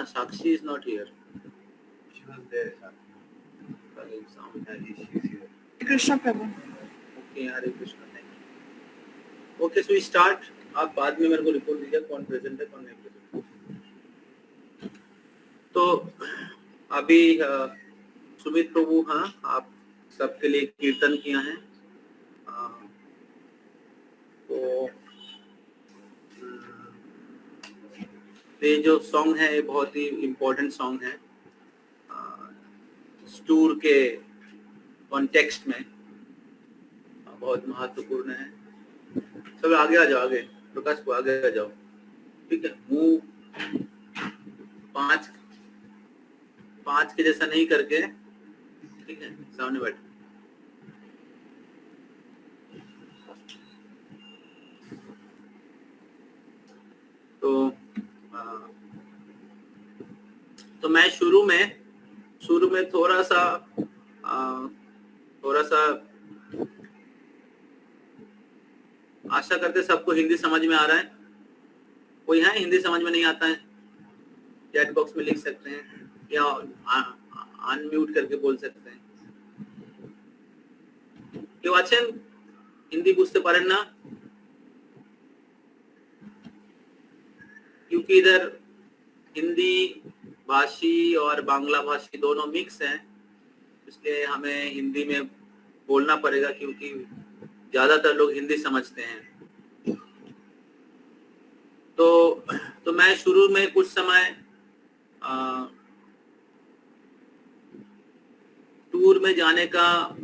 Sakshi is not here. She was there. Krishna Prabhu. Okay, Hare Krishna, thank you. Okay, so we start. आप बाद में मेरे को report दीजिए कौन प्रेजेंट है कौन नहीं प्रेजेंट। तो अभी सुमित प्रभु, हाँ, आप सबके लिए कीर्तन किया है। तो ये जो सॉन्ग है ये बहुत ही इम्पोर्टेंट सॉन्ग है स्टूर के कॉन्टेक्स्ट में, बहुत महत्वपूर्ण है। सब आगे आ जाओ, आगे प्रकाश को आगे आ जाओ, ठीक है। मुंह पांच के जैसा नहीं करके, ठीक है, सामने बैठ। तो मैं शुरू में थोड़ा सा आशा करते सबको हिंदी समझ में आ रहा है। कोई है हिंदी समझ में नहीं आता है, चैट बॉक्स में लिख सकते हैं या अनम्यूट करके बोल सकते हैं। क्यों आছেন हिंदी बुझते पारेन ना? क्योंकि इधर हिंदी भाषी और बांग्ला भाषी दोनों मिक्स हैं, इसलिए हमें हिंदी में बोलना पड़ेगा क्योंकि ज्यादातर लोग हिंदी समझते हैं। तो मैं शुरू में कुछ समय टूर में जाने का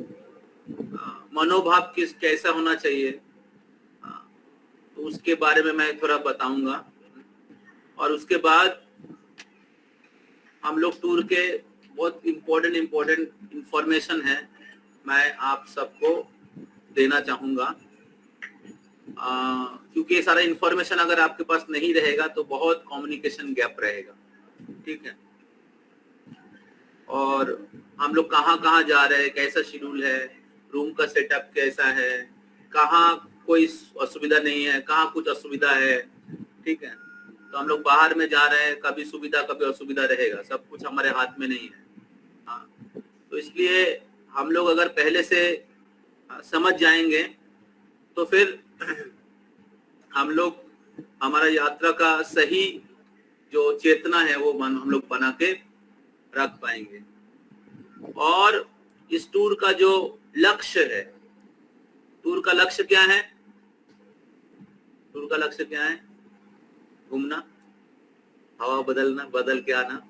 मनोभाव कैसा होना चाहिए, तो उसके बारे में मैं थोड़ा बताऊंगा। और उसके बाद हम लोग टूर के बहुत इम्पोर्टेंट इंफॉर्मेशन है मैं आप सबको देना चाहूंगा, क्योंकि ये सारा इंफॉर्मेशन अगर आपके पास नहीं रहेगा तो बहुत कम्युनिकेशन गैप रहेगा, ठीक है। और हम लोग कहाँ जा रहे हैं, कैसा शेड्यूल है, रूम का सेटअप कैसा है, कहाँ कोई असुविधा नहीं है, कहाँ कुछ असुविधा है, ठीक है। तो हम लोग बाहर में जा रहे हैं, कभी सुविधा कभी असुविधा रहेगा, सब कुछ हमारे हाथ में नहीं है। हाँ, तो इसलिए हम लोग अगर पहले से समझ जाएंगे तो फिर हम लोग हमारा यात्रा का सही जो चेतना है वो हम लोग बना के रख पाएंगे। और इस टूर का जो लक्ष्य है, टूर का लक्ष्य क्या है? टूर का लक्ष्य क्या है? घूमना, हवा बदलना, बदल के आना।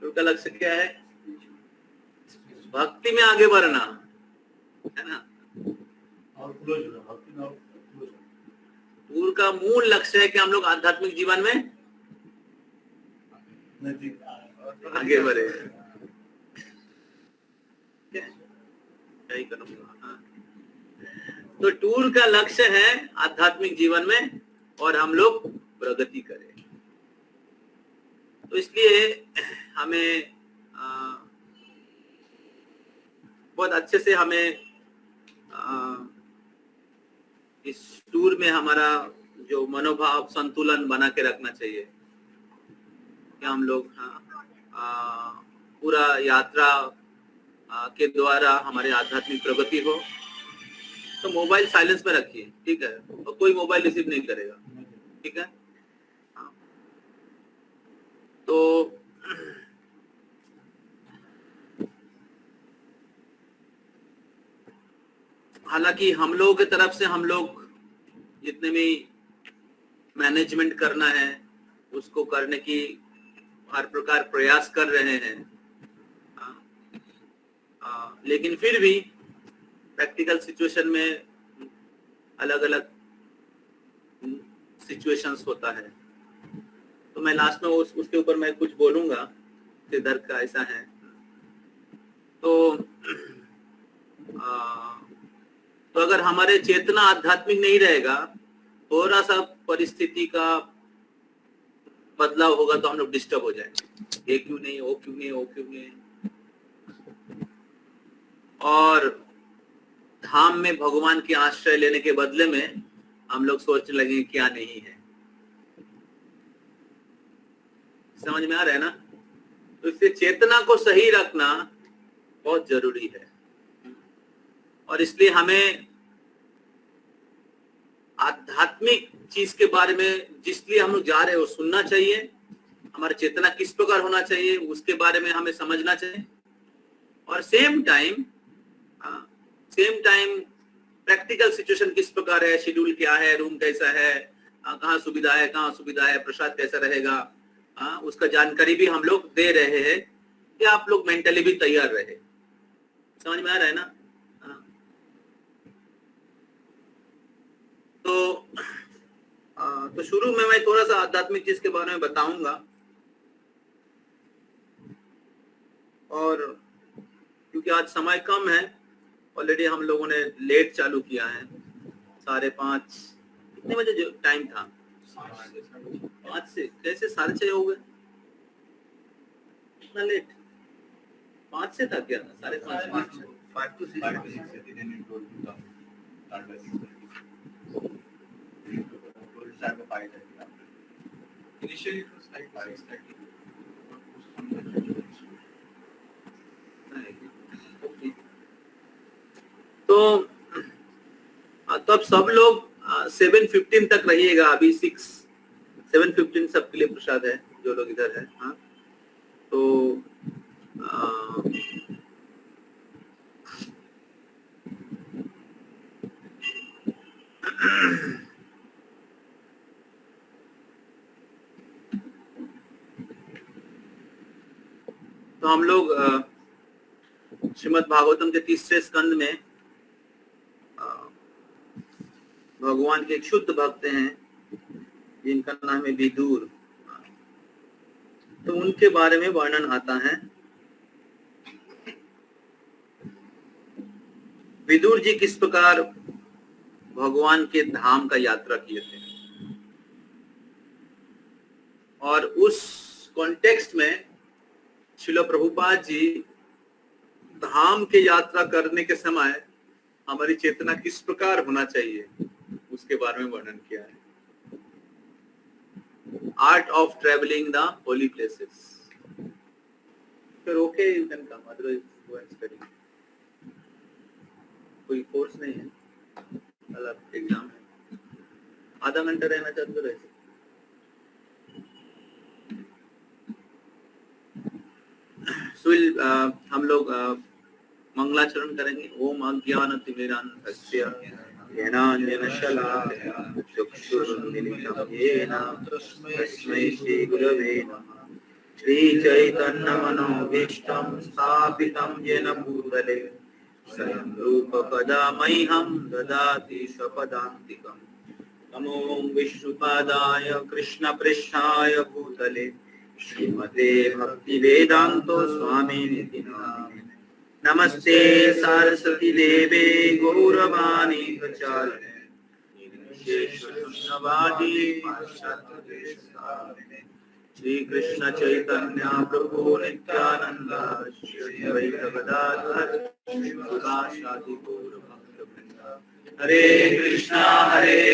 टूर का लक्ष्य क्या है? भक्ति में आगे बढ़ना, है ना। टूर का मूल लक्ष्य है कि हम लोग आध्यात्मिक जीवन में आगे बढ़े। तो टूर का लक्ष्य है आध्यात्मिक जीवन में और हम लोग प्रगति करें। तो इसलिए हमें बहुत अच्छे से हमें इस टूर में हमारा जो मनोभाव संतुलन बना के रखना चाहिए कि हम लोग पूरा यात्रा के द्वारा हमारे आध्यात्मिक प्रगति हो। तो मोबाइल साइलेंस में रखिए, ठीक है, और कोई मोबाइल रिसीव नहीं करेगा, ठीक है। तो हालांकि हम लोगों की तरफ से हम लोग जितने भी मैनेजमेंट करना है उसको करने की हर प्रकार प्रयास कर रहे हैं, लेकिन फिर भी प्रैक्टिकल सिचुएशन में अलग अलग सिचुएशंस होता है। तो मैं लास्ट में उसके ऊपर मैं कुछ बोलूंगा, सिद्धार्थ का ऐसा है। तो अगर हमारे चेतना आध्यात्मिक नहीं रहेगा, थोड़ा सा परिस्थिति का बदलाव होगा तो हम लोग डिस्टर्ब हो जाएंगे, ये क्यों नहीं, वो क्यों नहीं, वो क्यों नहीं। और धाम में भगवान के आश्रय लेने के बदले में हम लोग सोचने लगे क्या नहीं है। समझ में आ रहा है ना? तो इससे चेतना को सही रखना बहुत जरूरी है, और इसलिए हमें आध्यात्मिक चीज के बारे में जिसलिए हम लोग जा रहे हैं वो सुनना चाहिए। हमारी चेतना किस प्रकार होना चाहिए उसके बारे में हमें समझना चाहिए, और सेम टाइम प्रैक्टिकल सिचुएशन किस प्रकार है, शेड्यूल क्या है, रूम कैसा है, कहाँ सुविधा है, कहाँ सुविधा है, प्रसाद कैसा रहेगा, उसका जानकारी भी हम लोग दे रहे हैं कि आप लोग मेंटली भी तैयार रहे। समझ में आ रहा है ना? तो शुरू में मैं थोड़ा सा आध्यात्मिक चीज के बारे में बताऊंगा, और क्योंकि आज समय कम है, ऑलरेडी हम लोगों ने लेट चालू किया है। 5:30 कितने बजे जो टाइम था? 5 से कैसे 6:30 हो गए? इतना लेट? 5 से था क्या? 5:30? 5 to 6. Initially it was like 6:30. तो तब सब लोग 7:15 तक रहिएगा। अभी 7:15 सबके लिए प्रसाद है जो लोग इधर है। हाँ, तो तो हम लोग श्रीमद् भागवतम के 3रे स्कंद में भगवान के एक शुद्ध भक्त हैं जिनका नाम है विदुर। तो उनके बारे में वर्णन आता है। विदुर जी किस प्रकार भगवान के धाम का यात्रा किए थे, और उस कॉन्टेक्स्ट में श्रील प्रभुपाद जी धाम के यात्रा करने के समय हमारी चेतना किस प्रकार होना चाहिए उसके बारे में वर्णन किया है। Art of travelling the holy places. फिर okay, you can come, otherwise go and study. कोई कोर्स नहीं है, अलग एग्जाम है। आधा घंटा रहना चाहते तो रह सकते। हम लोग मंगलाचरण करेंगे। ओम अज्ञानतिमिरान्धस्य ज्ञानाञ्जनशलाकया चक्षुरुन्मिलितं येन तस्मै श्रीगुरवे नमः। श्रीचैतन्यमनोभीष्टं स्थापितं येन भूतले स्वयं रूपकदा मह्यं ददाति स्वपदान्तिकम्। नमो विष्णुपादाय कृष्णपृष्ठाय भूतले श्रीमते भक्तिवेदान्तो स्वामिनिति नामिने। नमस्ते सरस्वती देवे गौरवाणी प्रचारिणे निर्विशेषशून्यवादी पाश्चात्यदेशतारिणे। श्री कृष्ण चैतन्य प्रभु नित्यानंद श्री अद्वैत गदाधर श्रीवासादि गौर भक्तवृंद। हरे कृष्णा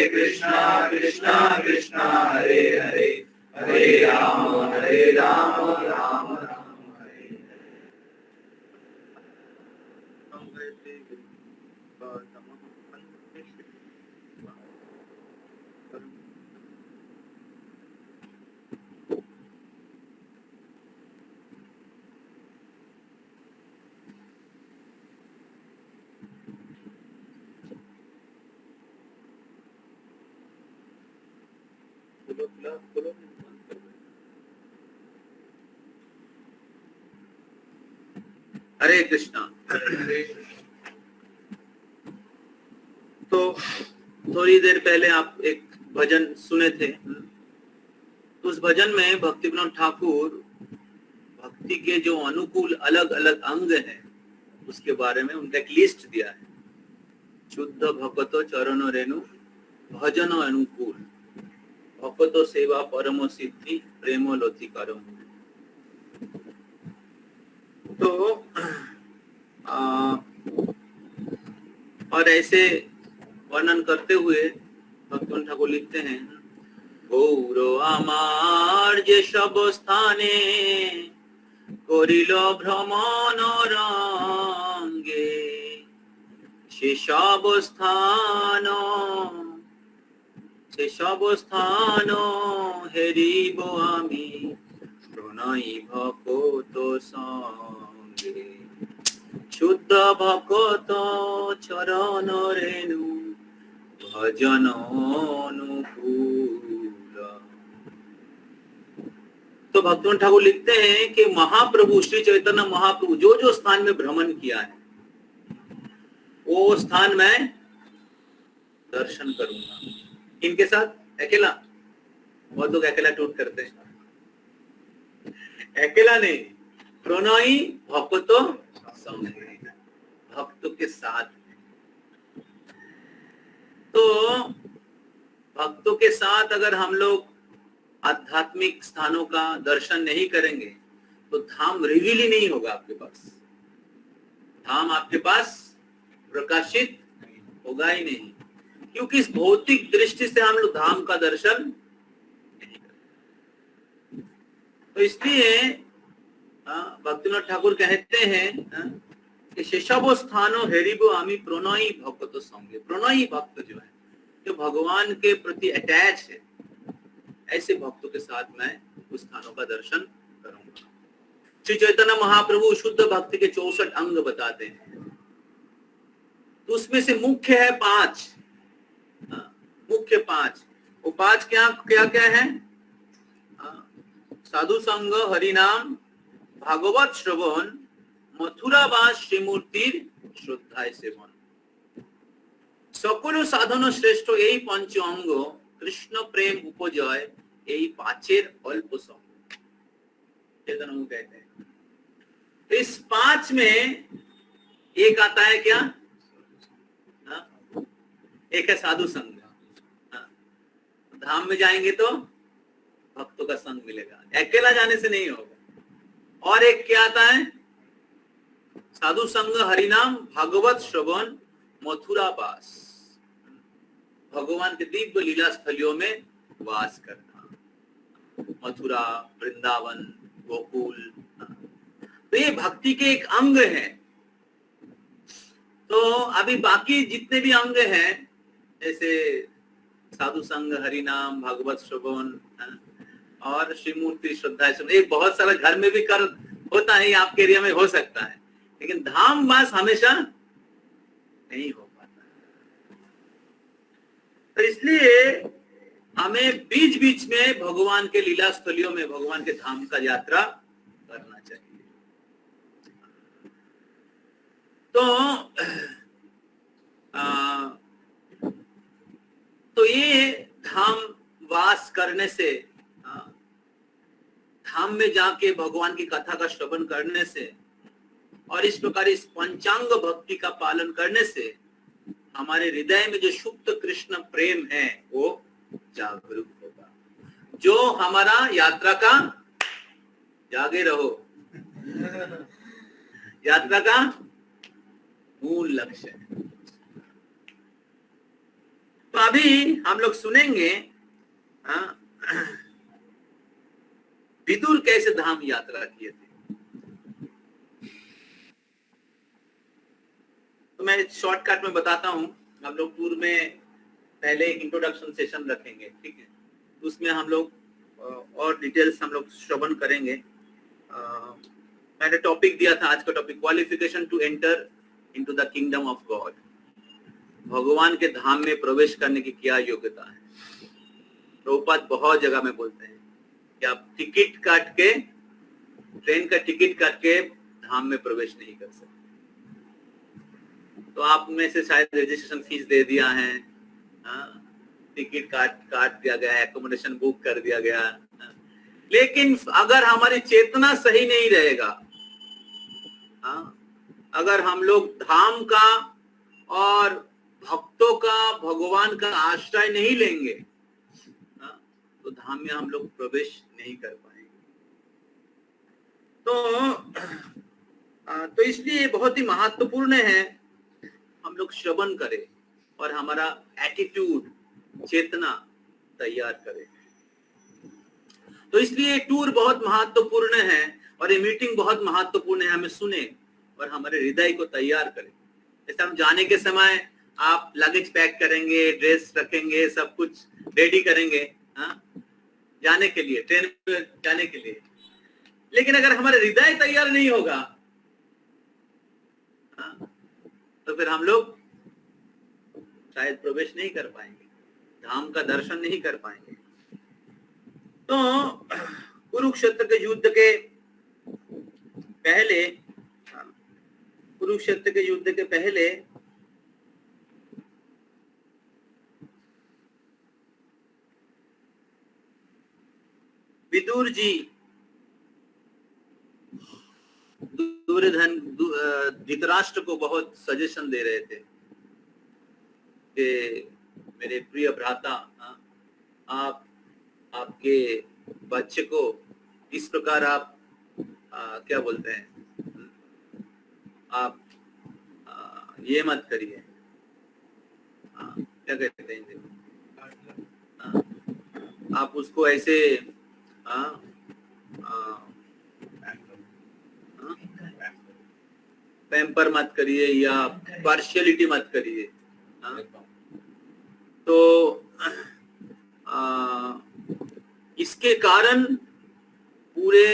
कृष्णा कृष्णा हरे हरे, हरे राम राम राम हरे हरे। हरे कृष्णा। तो थोड़ी देर पहले आप एक भजन सुने थे। तो उस भजन में भक्ति विनोद ठाकुर भक्ति के जो अनुकूल अलग अलग अंग हैं उसके बारे में उनका एक लिस्ट दिया है। शुद्ध भक्तो चरण रेणु भजन अनुकूल, भक्तो सेवा परमो सिद्धि प्रेमो लोतिकारम। तो और ऐसे वर्णन करते हुए भक्तवन ठाकुर लिखते हैं, गौर आमार जे सब स्थाने करिल भ्रमण रंगे সেসব স্থান হেরিব আমি প্রণয়ী ভকত সঙ্গে শুদ্ধ ভকত চরণ রেণু ভজন অনুকূল। तो भक्तवन ठाकुर लिखते हैं कि महाप्रभु श्री चैतन्य महाप्रभु जो जो स्थान में भ्रमण किया है वो स्थान मैं दर्शन करूंगा। इनके साथ अकेला, बहुत लोग अकेला टूट करते हैं, अकेला नहीं, प्रणयी भक्तों संगे, भक्तों के साथ। तो भक्तों के साथ अगर हम लोग आध्यात्मिक स्थानों का दर्शन नहीं करेंगे तो धाम रिवील ही नहीं होगा आपके पास, धाम आपके पास प्रकाशित होगा ही नहीं, क्योंकि इस भौतिक दृष्टि से हम लोग धाम का दर्शन नहीं करते। तो इसलिए भक्तिनाथ ठाकुर कहते हैं कि शेषाबो स्थानो हेरिबो आमी प्रणयी भक्त संगे। प्रणयी भक्त जो है, जो भगवान के प्रति अटैच है, ऐसे भक्तों के साथ मैं उस स्थानों का दर्शन करूंगा। श्री चैतन्य महाप्रभु शुद्ध भक्ति के 64 अंग बताते हैं, तो उसमें से मुख्य है 5, मुख्य 5। वो 5 क्या क्या क्या है? साधु संग, हरिनाम, भागवत श्रवण, मथुराबास श्रीमूर्तिर श्रद्धाय सेवन। সকল সাধন শ্রেষ্ঠ এই পঞ্চ অঙ্গ কৃষ্ণ প্রেম উপজয় এই 5 अल्प सॉन्ग चेतन अंग कहते हैं। तो इस 5 में एक आता है क्या? एक है साधु संग, धाम में जाएंगे तो भक्तों का संग मिलेगा, अकेला जाने से नहीं होगा। और एक क्या आता है? साधु संग, हरिनाम, भागवत श्रवण, मथुरा वास, भगवान के दिव्य लीला स्थलियों में वास करना, मथुरा, वृंदावन, गोकुल। तो ये भक्ति के एक अंग है। तो अभी बाकी जितने भी अंग हैं, जैसे साधु संग, हरिनाम, भागवत श्रवण और श्रीमूर्ति श्रद्धा, एक बहुत सारा घर में भी कर होता है, आपके एरिया में हो सकता है, लेकिन धाम वास हमेशा नहीं हो पाता। तो इसलिए हमें बीच बीच में भगवान के लीला स्थलियों में, भगवान के धाम का यात्रा करना चाहिए। तो ये धाम वास करने से, धाम में जाके भगवान की कथा का श्रवण करने से और इस प्रकार इस पंचांग भक्ति का पालन करने से हमारे हृदय में जो सुप्त कृष्ण प्रेम है वो जागरूक होगा, जो हमारा यात्रा का, जागे रहो, यात्रा का मूल लक्ष्य है। तो अभी हम लोग सुनेंगे विदुर कैसे धाम यात्रा किए थे। तो मैं शॉर्टकट में बताता हूं। हम लोग टूर में पहले इंट्रोडक्शन सेशन रखेंगे, ठीक है, उसमें हम लोग और डिटेल्स हम लोग श्रवण करेंगे। मैंने टॉपिक दिया था, आज का topic qualification to enter into the kingdom of God. भगवान के धाम में प्रवेश करने की क्या योग्यता है। प्रभुपाद बहुत जगह में बोलते हैं कि आप टिकट काट के, ट्रेन का टिकट काट के धाम में प्रवेश नहीं कर सकते। तो आप में से शायद रजिस्ट्रेशन फीस दे दिया है, टिकट काट दिया गया, एकोमोडेशन बुक कर दिया गया, लेकिन अगर हमारी चेतना सही नहीं रहेगा, अगर हम लोग धाम का और भक्तों का, भगवान का आश्रय नहीं लेंगे, तो धाम में हम लोग प्रवेश नहीं कर पाएंगे। तो इसलिए बहुत ही महत्वपूर्ण है हम लोग श्रवण करें और हमारा एटीट्यूड, चेतना तैयार करें। तो इसलिए टूर बहुत महत्वपूर्ण है और ये मीटिंग बहुत महत्वपूर्ण है। हमें सुने और हमारे हृदय को तैयार करें। जैसे हम जाने के समय आप लगेज पैक करेंगे, ड्रेस रखेंगे, सब कुछ रेडी करेंगे, हाँ, जाने के लिए, ट्रेन में जाने के लिए। लेकिन अगर हमारे हृदय तैयार नहीं होगा, हाँ, तो फिर हम लोग शायद प्रवेश नहीं कर पाएंगे, धाम का दर्शन नहीं कर पाएंगे। तो कुरुक्षेत्र के युद्ध के पहले, कुरुक्षेत्र के युद्ध के पहले विदुर जी धृतराष्ट्र को बहुत सजेशन दे रहे थे कि मेरे प्रिय भ्राता, आपके बच्चे को इस प्रकार आप क्या बोलते हैं, आप ये मत करिए, क्या कहते हैं हिंदी में, आप उसको ऐसे पैम्पर मत करिए या पार्शियलिटी मत करिए। तो इसके कारण पूरे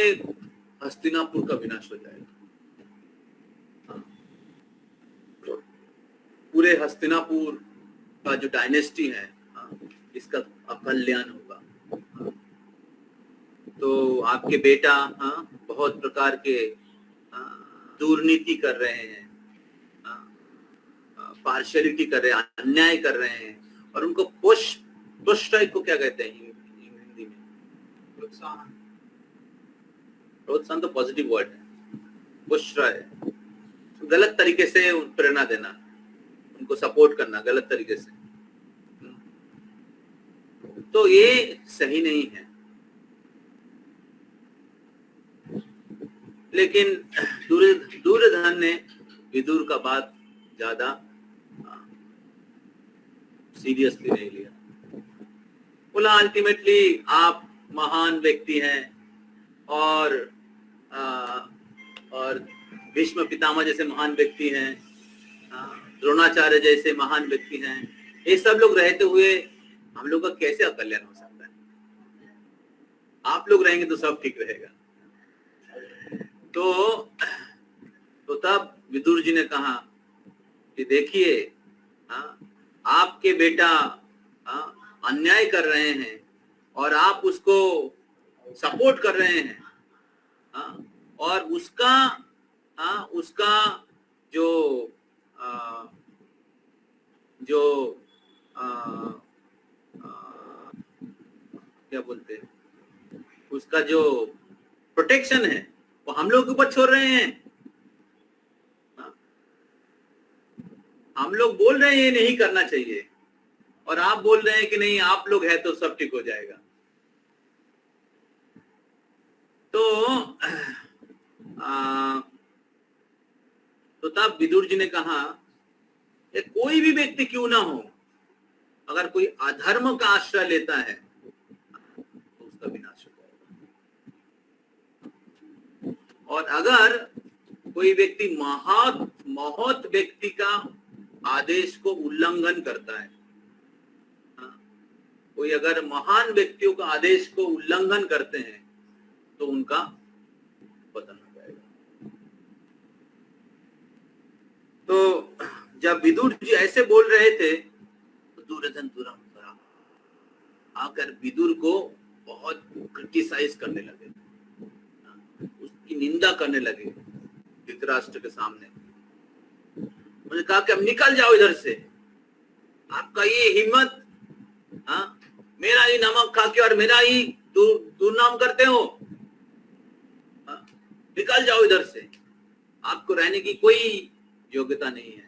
हस्तिनापुर का विनाश हो जाएगा। पूरे हस्तिनापुर का जो डायनेस्टी है, इसका अकल्याण होगा। तो आपके बेटा बहुत प्रकार के दुर्नीति कर रहे हैं, पार्शियलिटी कर रहे हैं, अन्याय कर रहे हैं, और उनको प्रोत्साहन को क्या कहते हैं हिंदी में? प्रोत्साहन तो पॉजिटिव वर्ड है, प्रोत्साहन गलत तरीके से प्रेरणा देना, उनको सपोर्ट करना गलत तरीके से, तो ये सही नहीं है। लेकिन दुर्योधन ने विदुर का बात ज्यादा सीरियसली नहीं लिया। बोला अल्टीमेटली आप महान व्यक्ति हैं और भीष्म पितामह जैसे महान व्यक्ति हैं, द्रोणाचार्य जैसे महान व्यक्ति हैं, ये सब लोग रहते हुए हम लोग का कैसे अकल्याण हो सकता है? आप लोग रहेंगे तो सब ठीक रहेगा। तो तब विदुर जी ने कहा कि देखिए, आपके बेटा अन्याय कर रहे हैं और आप उसको सपोर्ट कर रहे हैं, और उसका जो क्या बोलते हैं, उसका जो प्रोटेक्शन है वो हम लोग के ऊपर छोड़ रहे हैं। हम लोग बोल रहे हैं ये नहीं करना चाहिए और आप बोल रहे हैं कि नहीं, आप लोग हैं तो सब ठीक हो जाएगा। तो तब विदुर जी ने कहा कि कोई भी व्यक्ति क्यों ना हो, अगर कोई अधर्म का आश्रय लेता है तो उसका विनाश हो जाएगा, और अगर कोई व्यक्ति महत व्यक्ति का आदेश को उल्लंघन करता है, कोई अगर महान व्यक्तियों का आदेश को उल्लंघन करते हैं तो उनका पतन हो जाएगा। तो जब विदुर जी ऐसे बोल रहे थे तो दुर्योधन तुरंत आकर विदुर को बहुत क्रिटिसाइज करने लगे, उसकी निंदा करने लगे धृतराष्ट्र के सामने। उन्होंने कहा कि अब निकल जाओ इधर से, आपका ये हिम्मत, मेरा ही नमक खा के और मेरा ही दुर्नाम करते हो, निकल जाओ इधर से, आपको रहने की कोई योग्यता नहीं है।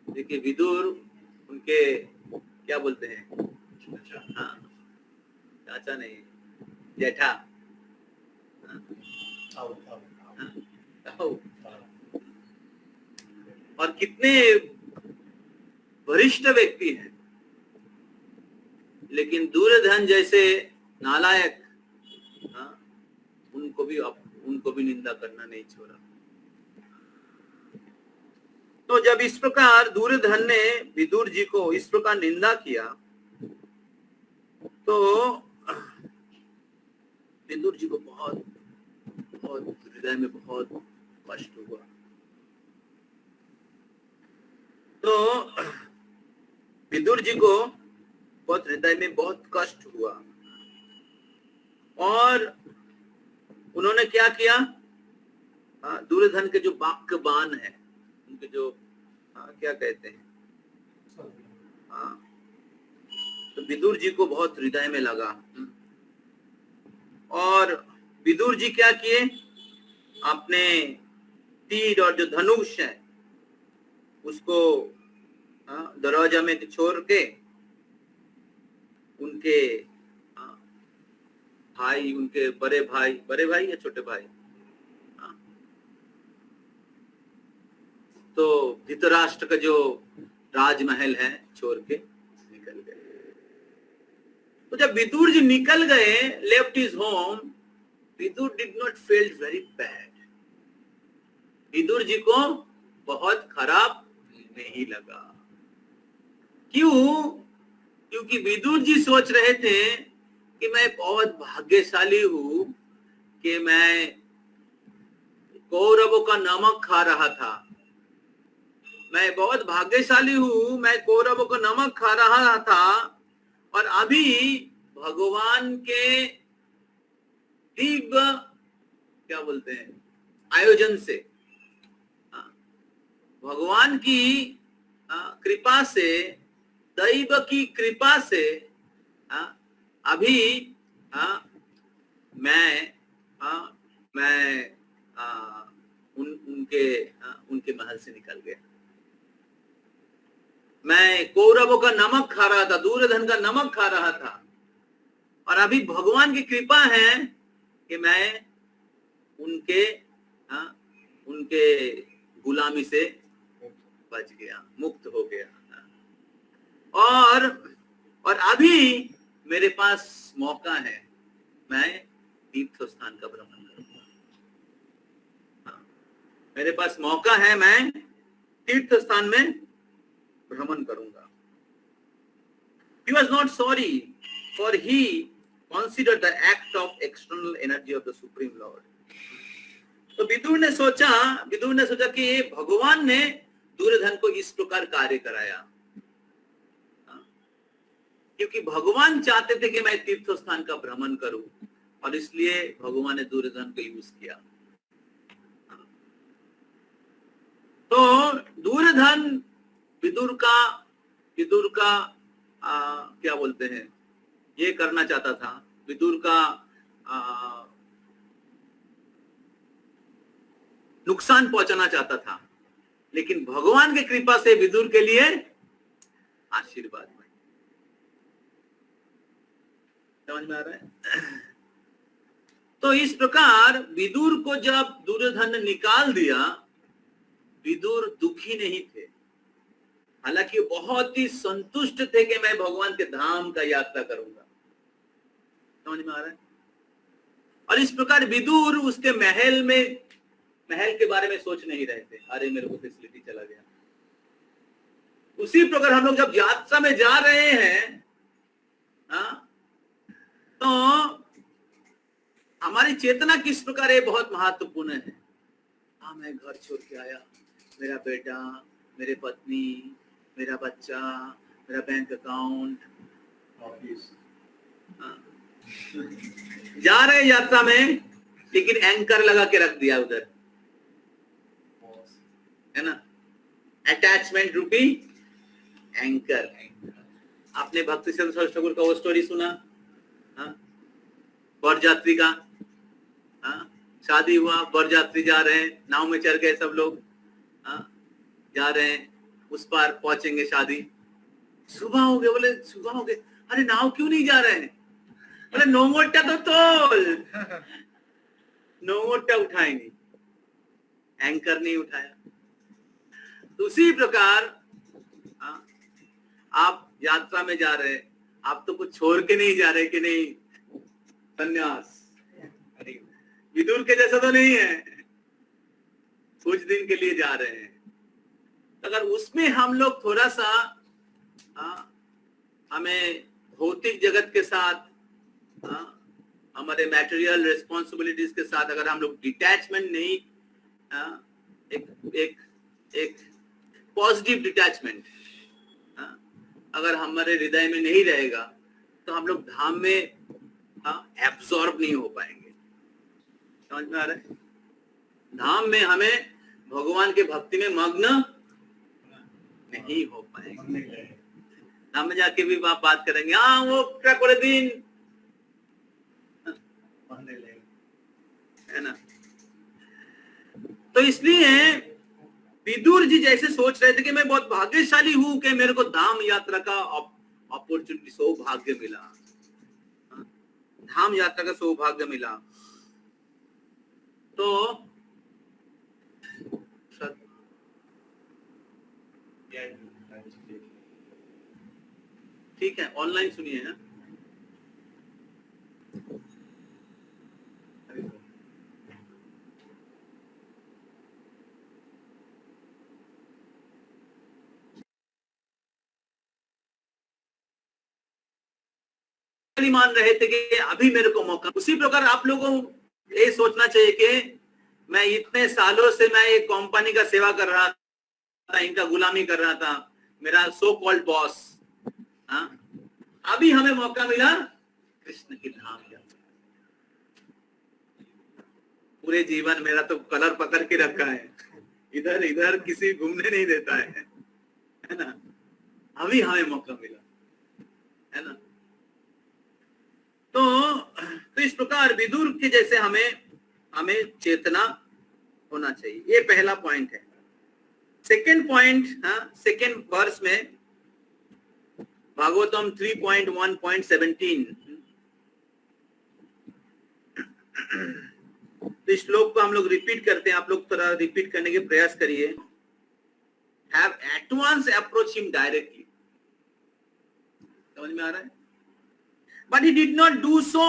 देखिए विदुर उनके क्या बोलते हैं, चाचा नहीं, जेठा, और कितने वरिष्ठ व्यक्ति हैं, लेकिन दुर्योधन जैसे नालायक, उनको भी निंदा करना नहीं छोड़ा। तो जब इस प्रकार दुर्योधन ने विदुर जी को इस प्रकार निंदा किया, तो विदुर जी को बहुत हृदय में बहुत कष्ट हुआ। तो विदुर जी को बहुत हृदय में बहुत कष्ट हुआ, और उन्होंने क्या किया, दुर्योधन के जो वाक्य बाण है, उनके जो क्या कहते हैं, तो विदुर जी को बहुत हृदय में लगा, और विदुर जी क्या किए, अपने तीर और जो धनुष है उसको दरवाजा में छोड़ के उनके भाई, उनके बड़े भाई या छोटे भाई, तो धृतराष्ट्र का जो राजमहल है छोड़ के निकल गए। तो जब विदुर जी निकल गए, left his home, Vidur did not feel very bad. Vidur ji को बहुत खराब नहीं लगा। क्यों? क्योंकि विदुर जी सोच रहे थे कि मैं बहुत भाग्यशाली हूं कि मैं कौरवों का नमक खा रहा था। मैं बहुत भाग्यशाली हूं, मैं कौरवों का नमक खा रहा था, और अभी भगवान के दिव्य क्या बोलते हैं आयोजन से, भगवान की कृपा से, दैव की कृपा से अभी मैं उनके महल से निकल गया। मैं कौरवों का नमक खा रहा था, दुर्योधन का नमक खा रहा था, और अभी भगवान की कृपा है कि मैं उनके गुलामी से बच गया, मुक्त हो गया, और अभी मेरे पास मौका है, मैं तीर्थ स्थान का भ्रमण करूंगा। मेरे पास मौका है, मैं तीर्थ स्थान में भ्रमण करूंगा। He was not sorry, for he considered the act of external energy of the Supreme Lord. तो विदुर ने सोचा कि भगवान ने दुर्योधन को इस प्रकार कार्य कराया, क्योंकि भगवान चाहते थे कि मैं तीर्थ स्थान का भ्रमण करूं, और इसलिए भगवान ने दुर्योधन को यूज किया। तो दुर्योधन विदुर का क्या बोलते हैं, ये करना चाहता था, विदुर का नुकसान पहुंचाना चाहता था, लेकिन भगवान की कृपा से विदुर के लिए आशीर्वाद बने। समझ में आ रहा है? तो इस प्रकार विदुर को जब दुर्योधन ने निकाल दिया, विदुर दुखी नहीं थे, हालांकि बहुत ही संतुष्ट थे कि मैं भगवान के धाम का यात्रा करूंगा। समझ में आ रहा है? और इस प्रकार विदुर उसके महल के बारे में सोच नहीं रहे थे, अरे मेरे को फैसिलिटी चला गया। उसी प्रकार हम लोग जब यात्रा में जा रहे हैं, तो हमारी चेतना किस प्रकार है, बहुत महत्वपूर्ण है। मैं घर छोड़ के आया, मेरा बेटा, मेरे पत्नी, मेरा बच्चा, मेरा बैंक अकाउंट, ऑफिस, जा रहे यात्रा में, लेकिन एंकर लगा के रख दिया उधर, है ना, अटैचमेंट रूपी एंकर। आपने भक्ति सिद्ध ठाकुर का वो स्टोरी सुना, बरयात्री का, शादी हुआ, बरयात्री जा रहे हैं, नाव में चढ़ गए सब लोग, जा रहे हैं, उस पार पहुंचेंगे शादी, सुबह हो गए, बोले सुबह हो गए, अरे नाव क्यों नहीं जा रहे हैं, बोले नोमोटा तो तोल, नोमोटा उठाएंगे, एंकर नहीं उठाया। तो उसी प्रकार आप यात्रा में जा रहे, आप तो कुछ छोड़ के नहीं जा रहे कि नहीं संन्यास। विदुर के जैसा तो नहीं है, कुछ दिन के लिए जा रहे हैं। अगर उसमें हम लोग थोड़ा सा हमें भौतिक जगत के साथ हमारे मैटेरियल रिस्पॉन्सिबिलिटीज के साथ अगर हम लोग डिटैचमेंट नहीं, एक पॉजिटिव डिटैचमेंट अगर हमारे हृदय में नहीं रहेगा तो हम लोग धाम में एब्जॉर्ब नहीं हो पाएंगे। समझ में आ रहा है? धाम में हमें भगवान के भक्ति में मग्न नहीं हो पाएंगे। धाम में जाके भी आप बात करेंगे, हाँ वो क्या करे दिन, है ना। तो इसलिए विदुर जी जैसे सोच रहे थे कि मैं बहुत भाग्यशाली हूं कि मेरे को धाम यात्रा का अपॉर्चुनिटी, सौभाग्य मिला, धाम यात्रा का सौभाग्य मिला। तो ठीक है, ऑनलाइन सुनिए है। मान रहे थे कि अभी मेरे को मौका, उसी प्रकार आप लोगों को ये सोचना चाहिए कि मैं इतने सालों से मैं एक कंपनी का सेवा कर रहा था, इनका गुलामी कर रहा था, मेरा सो कॉल्ड बॉस, अभी हमें मौका मिला कृष्ण की धाम यात्रा। पूरे जीवन मेरा तो कलर पकड़ के रखा है, इधर इधर किसी घूमने नहीं देता है ना। अभी हमें मौका मिला, है ना। तो इस प्रकार विदुर के जैसे हमें चेतना होना चाहिए। ये पहला पॉइंट है। सेकेंड पॉइंट, सेकेंड वर्स में भागवतम 3.1.17 तो इस श्लोक को हम लोग रिपीट करते हैं, आप लोग थोड़ा रिपीट करने के प्रयास करिए। Have at once approach him directly. समझ में आ रहा है? But he did not do so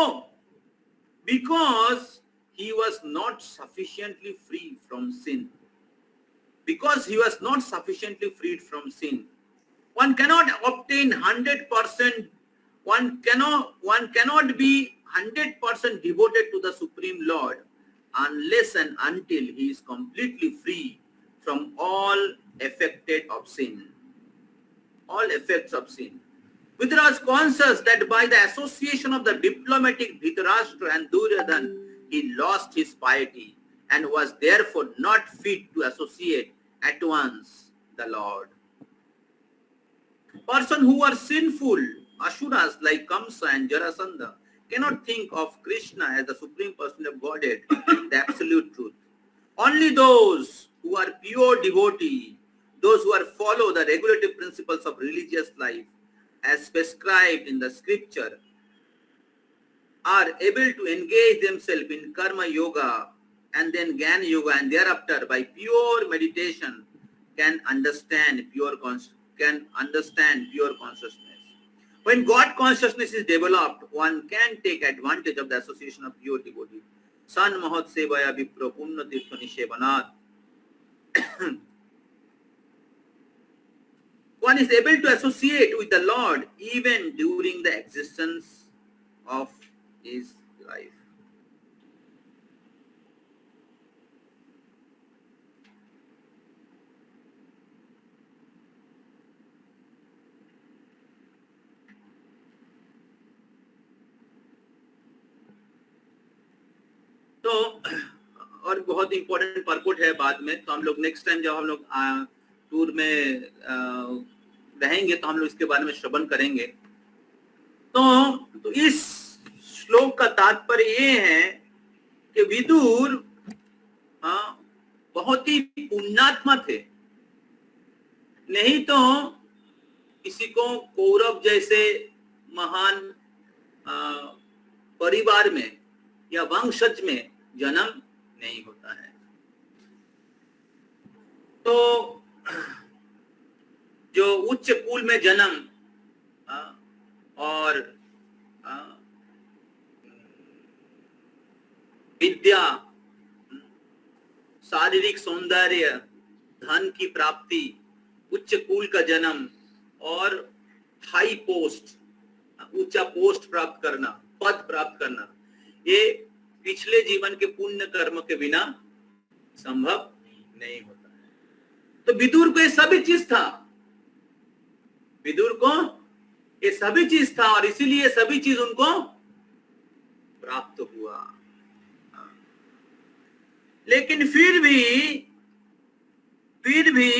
because he was not sufficiently free from sin. Because he was not sufficiently freed from sin. One cannot obtain 100%, one cannot be 100% devoted to the Supreme Lord unless and until he is completely free from all affected of sin. All effects of sin. Vidura was conscious that by the association of the diplomatic Dhritarashtra and Duryodhan, he lost his piety and was therefore not fit to associate at once the Lord. Persons who are sinful, Asuras like Kamsa and Jarasandha, cannot think of Krishna as the Supreme Person of Godhead, the absolute truth. Only those who are pure devotee, those who are follow the regulative principles of religious life, as prescribed in the scripture, are able to engage themselves in karma yoga and then Jnana yoga, and thereafter by pure meditation can understand pure consciousness. When God consciousness is developed, one can take advantage of the association of pure devotee. San Mahot Sevaya Vipro Punna Tirtha Nishevanat. One is able to associate with the Lord even during the existence of his life. तो और बहुत important परपुट है बाद में, तो हम लोग next time जब हम लोग टूर में रहेंगे तो हम लोग इसके बारे में श्रवण करेंगे। तो इस श्लोक का तात्पर्य ये है कि विदुर बहुत ही पुण्यात्मा थे, नहीं तो किसी को कौरव जैसे महान परिवार में या वंशज में जन्म नहीं होता है। तो जो उच्च कुल में जन्म और विद्या, शारीरिक सौंदर्य, धन की प्राप्ति, उच्च कुल का जन्म और हाई पोस्ट, ऊंचा पोस्ट प्राप्त करना, पद प्राप्त करना, ये पिछले जीवन के पुण्य कर्म के बिना संभव नहीं होता है। तो विदुर को ये सभी चीज था, विदुर को ये सभी चीज था और इसीलिए सभी चीज उनको प्राप्त हुआ। लेकिन फिर भी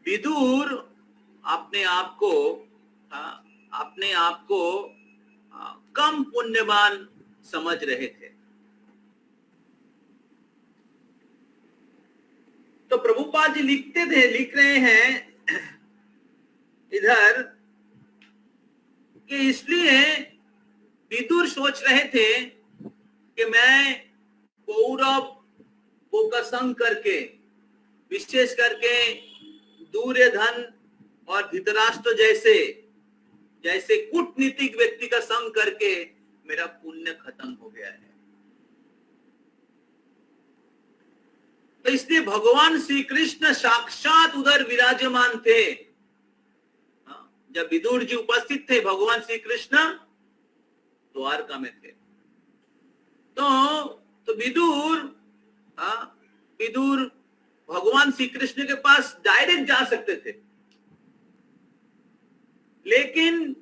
विदुर अपने आप को कम पुण्यवान समझ रहे थे। तो प्रभुपाद जी लिख रहे हैं इधर कि इसलिए विदुर सोच रहे थे कि मैं कौरवों का संग करके, विशेष करके दुर्योधन और धृतराष्ट्र जैसे कूटनीतिक व्यक्ति का संग करके मेरा पुण्य खत्म हो गया है। तो इसलिए भगवान श्री कृष्ण साक्षात उधर विराजमान थे। जब विदुर जी उपस्थित थे, भगवान श्री कृष्ण द्वारका में थे। तो विदुर भगवान श्री कृष्ण के पास डायरेक्ट जा सकते थे, लेकिन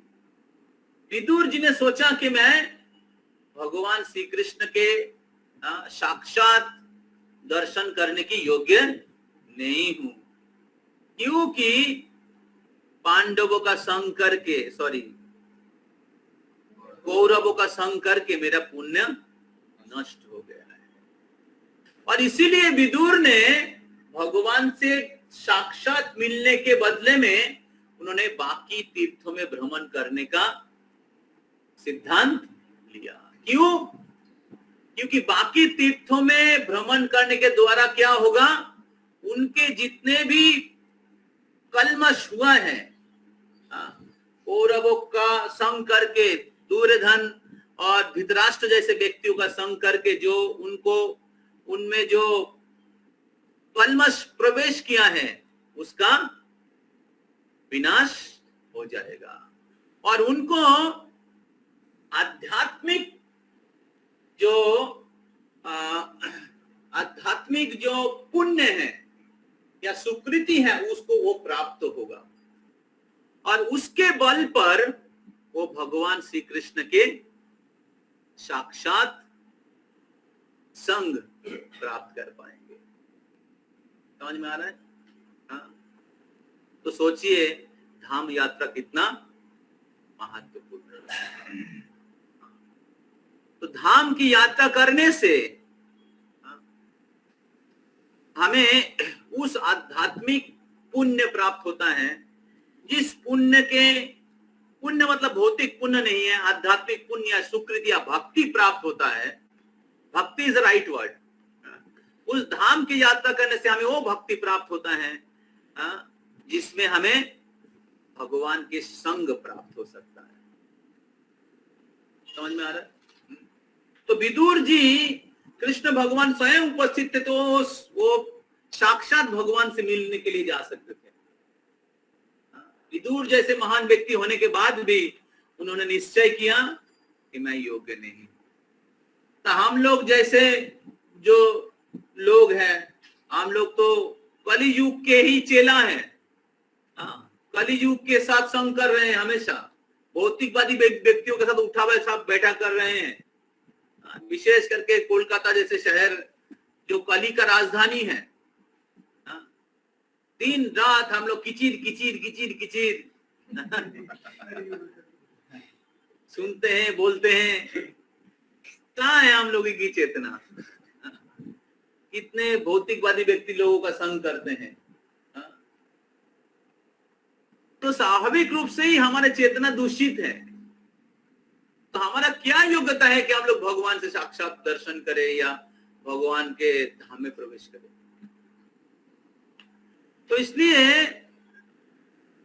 विदुर जी ने सोचा कि मैं भगवान श्री कृष्ण के साक्षात दर्शन करने की योग्य नहीं हूं, क्योंकि पांडवों का संग करके, कौरवों का संग करके मेरा पुण्य नष्ट हो गया है। और इसीलिए विदुर ने भगवान से साक्षात मिलने के बदले में उन्होंने बाकी तीर्थों में भ्रमण करने का सिद्धांत लिया। क्यों? क्योंकि बाकी तीर्थों में भ्रमण करने के द्वारा क्या होगा, उनके जितने भी कलमश हुआ है, कौरवों का संग करके, दुर्योधन और धृतराष्ट्र जैसे व्यक्तियों का संग करके जो उनमें जो कलमश प्रवेश किया है, उसका विनाश हो जाएगा और उनको आध्यात्मिक जो पुण्य है या सुकृति है, उसको वो प्राप्त होगा और उसके बल पर वो भगवान श्री कृष्ण के साक्षात संग प्राप्त कर पाएंगे। समझ में आ रहा है? हाँ। तो सोचिए धाम यात्रा कितना महत्वपूर्ण है। तो धाम की यात्रा करने से हमें उस आध्यात्मिक पुण्य प्राप्त होता है, जिस पुण्य मतलब भौतिक पुण्य नहीं है, आध्यात्मिक पुण्य या सुकृति या भक्ति प्राप्त होता है। भक्ति इज राइट वर्ड। उस धाम की यात्रा करने से हमें वो भक्ति प्राप्त होता है जिसमें हमें भगवान के संग प्राप्त हो सकता है। समझ में आ रहा है? तो विदुर जी, कृष्ण भगवान स्वयं उपस्थित थे, तो वो साक्षात भगवान से मिलने के लिए जा सकते थे। विदुर जैसे महान व्यक्ति होने के बाद भी उन्होंने निश्चय किया कि मैं योग्य नहीं। तो हम लोग जैसे जो लोग हैं, हम लोग तो कली युग के ही चेला हैं। कली युग के साथ संग कर रहे हैं, हमेशा भौतिकवादी व्यक्तियों के साथ उठा बैठा कर रहे हैं। विशेष करके कोलकाता जैसे शहर जो कली का राजधानी है, दिन रात हम लोग किचिर किचिर किचिर किचिर सुनते हैं, बोलते हैं। कहाँ है हम लोगों की चेतना? कितने भौतिकवादी व्यक्ति लोगों का संग करते हैं। तो स्वाभाविक रूप से ही हमारी चेतना दूषित है। तो हमारा क्या योग्यता है कि हम लोग भगवान से साक्षात दर्शन करें या भगवान के धाम में प्रवेश करें? तो इसलिए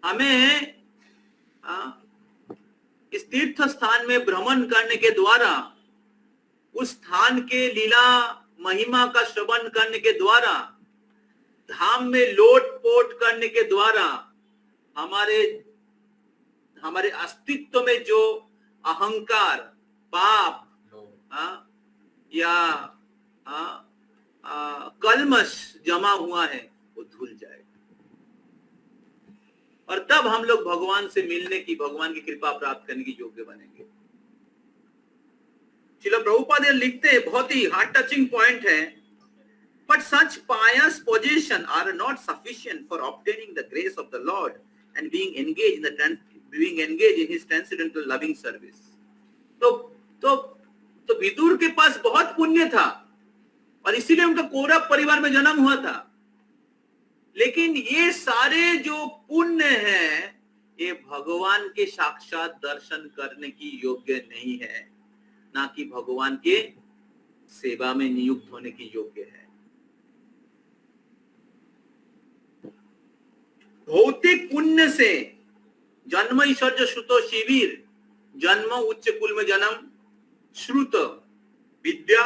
हमें तीर्थ स्थान में भ्रमण करने के द्वारा, उस स्थान के लीला महिमा का श्रवण करने के द्वारा, धाम में लोटपोट करने के द्वारा हमारे अस्तित्व में जो अहंकार, पाप या कलमश जमा हुआ है वो धुल जाएगा, और तब हम लोग भगवान से मिलने की, भगवान की कृपा प्राप्त करने की योग्य बनेंगे। श्रील प्रभुपाद लिखते हैं, बहुत ही हार्ट टचिंग पॉइंट है, but such pious position are not sufficient for obtaining the grace of the Lord and being engaged in his transcendental loving service. तो विदुर के पास बहुत पुण्य था और इसीलिए उनका कौरव परिवार में जन्म हुआ था, लेकिन ये सारे जो पुण्य है ये भगवान के साक्षात दर्शन करने की योग्य नहीं है, ना कि भगवान के सेवा में नियुक्त होने की योग्य है। भौतिक पुण्य से जन्म ऐश्वर्य श्रुतो शिविर, जन्म उच्च कुल में जन्म, श्रुत विद्या,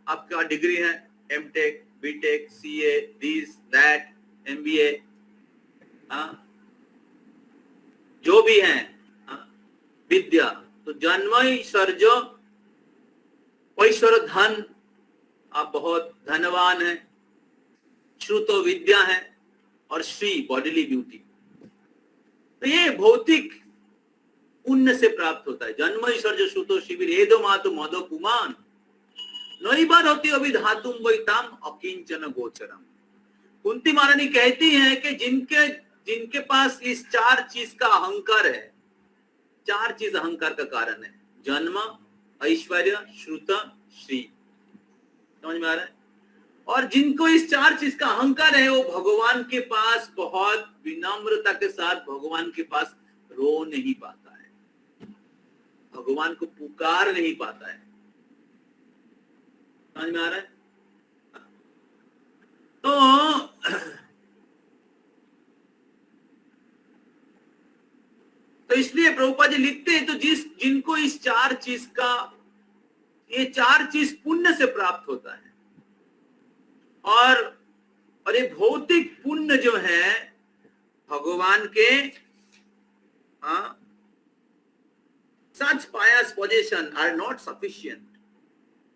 आपका डिग्री है MTech, BTech, CA, this that, MBA, जो भी है विद्या, तो जन्म ऐश्वर्य, ऐश्वर्य धन, आप बहुत धनवान है, श्रुतो विद्या है, और श्री बॉडीली ब्यूटी। तो ये भौतिक पुण्य से प्राप्त होता है। जन्म ऐश्वर्य श्रुतो शिविर एदो मातु मदो पुमान नैबार होती अभिधातुम वैताम अकिंचन गोचरम। कुंती महारानी कहती है कि जिनके पास इस चार चीज का अहंकार है, चार चीज अहंकार का कारण है, जन्म, ऐश्वर्य, श्रुत, श्री, समझ में आ रहा है? और जिनको इस चार चीज का अहंकार है वो भगवान के पास बहुत विनम्रता के साथ भगवान के पास रो नहीं पाता है, भगवान को पुकार नहीं पाता है। समझ में आ रहा है? तो इसलिए प्रभुपाद जी लिखते हैं, तो जिनको इस चार चीज का, ये चार चीज पुण्य से प्राप्त होता है, और ये भौतिक पुण्य जो है भगवान के such pious possession are not sufficient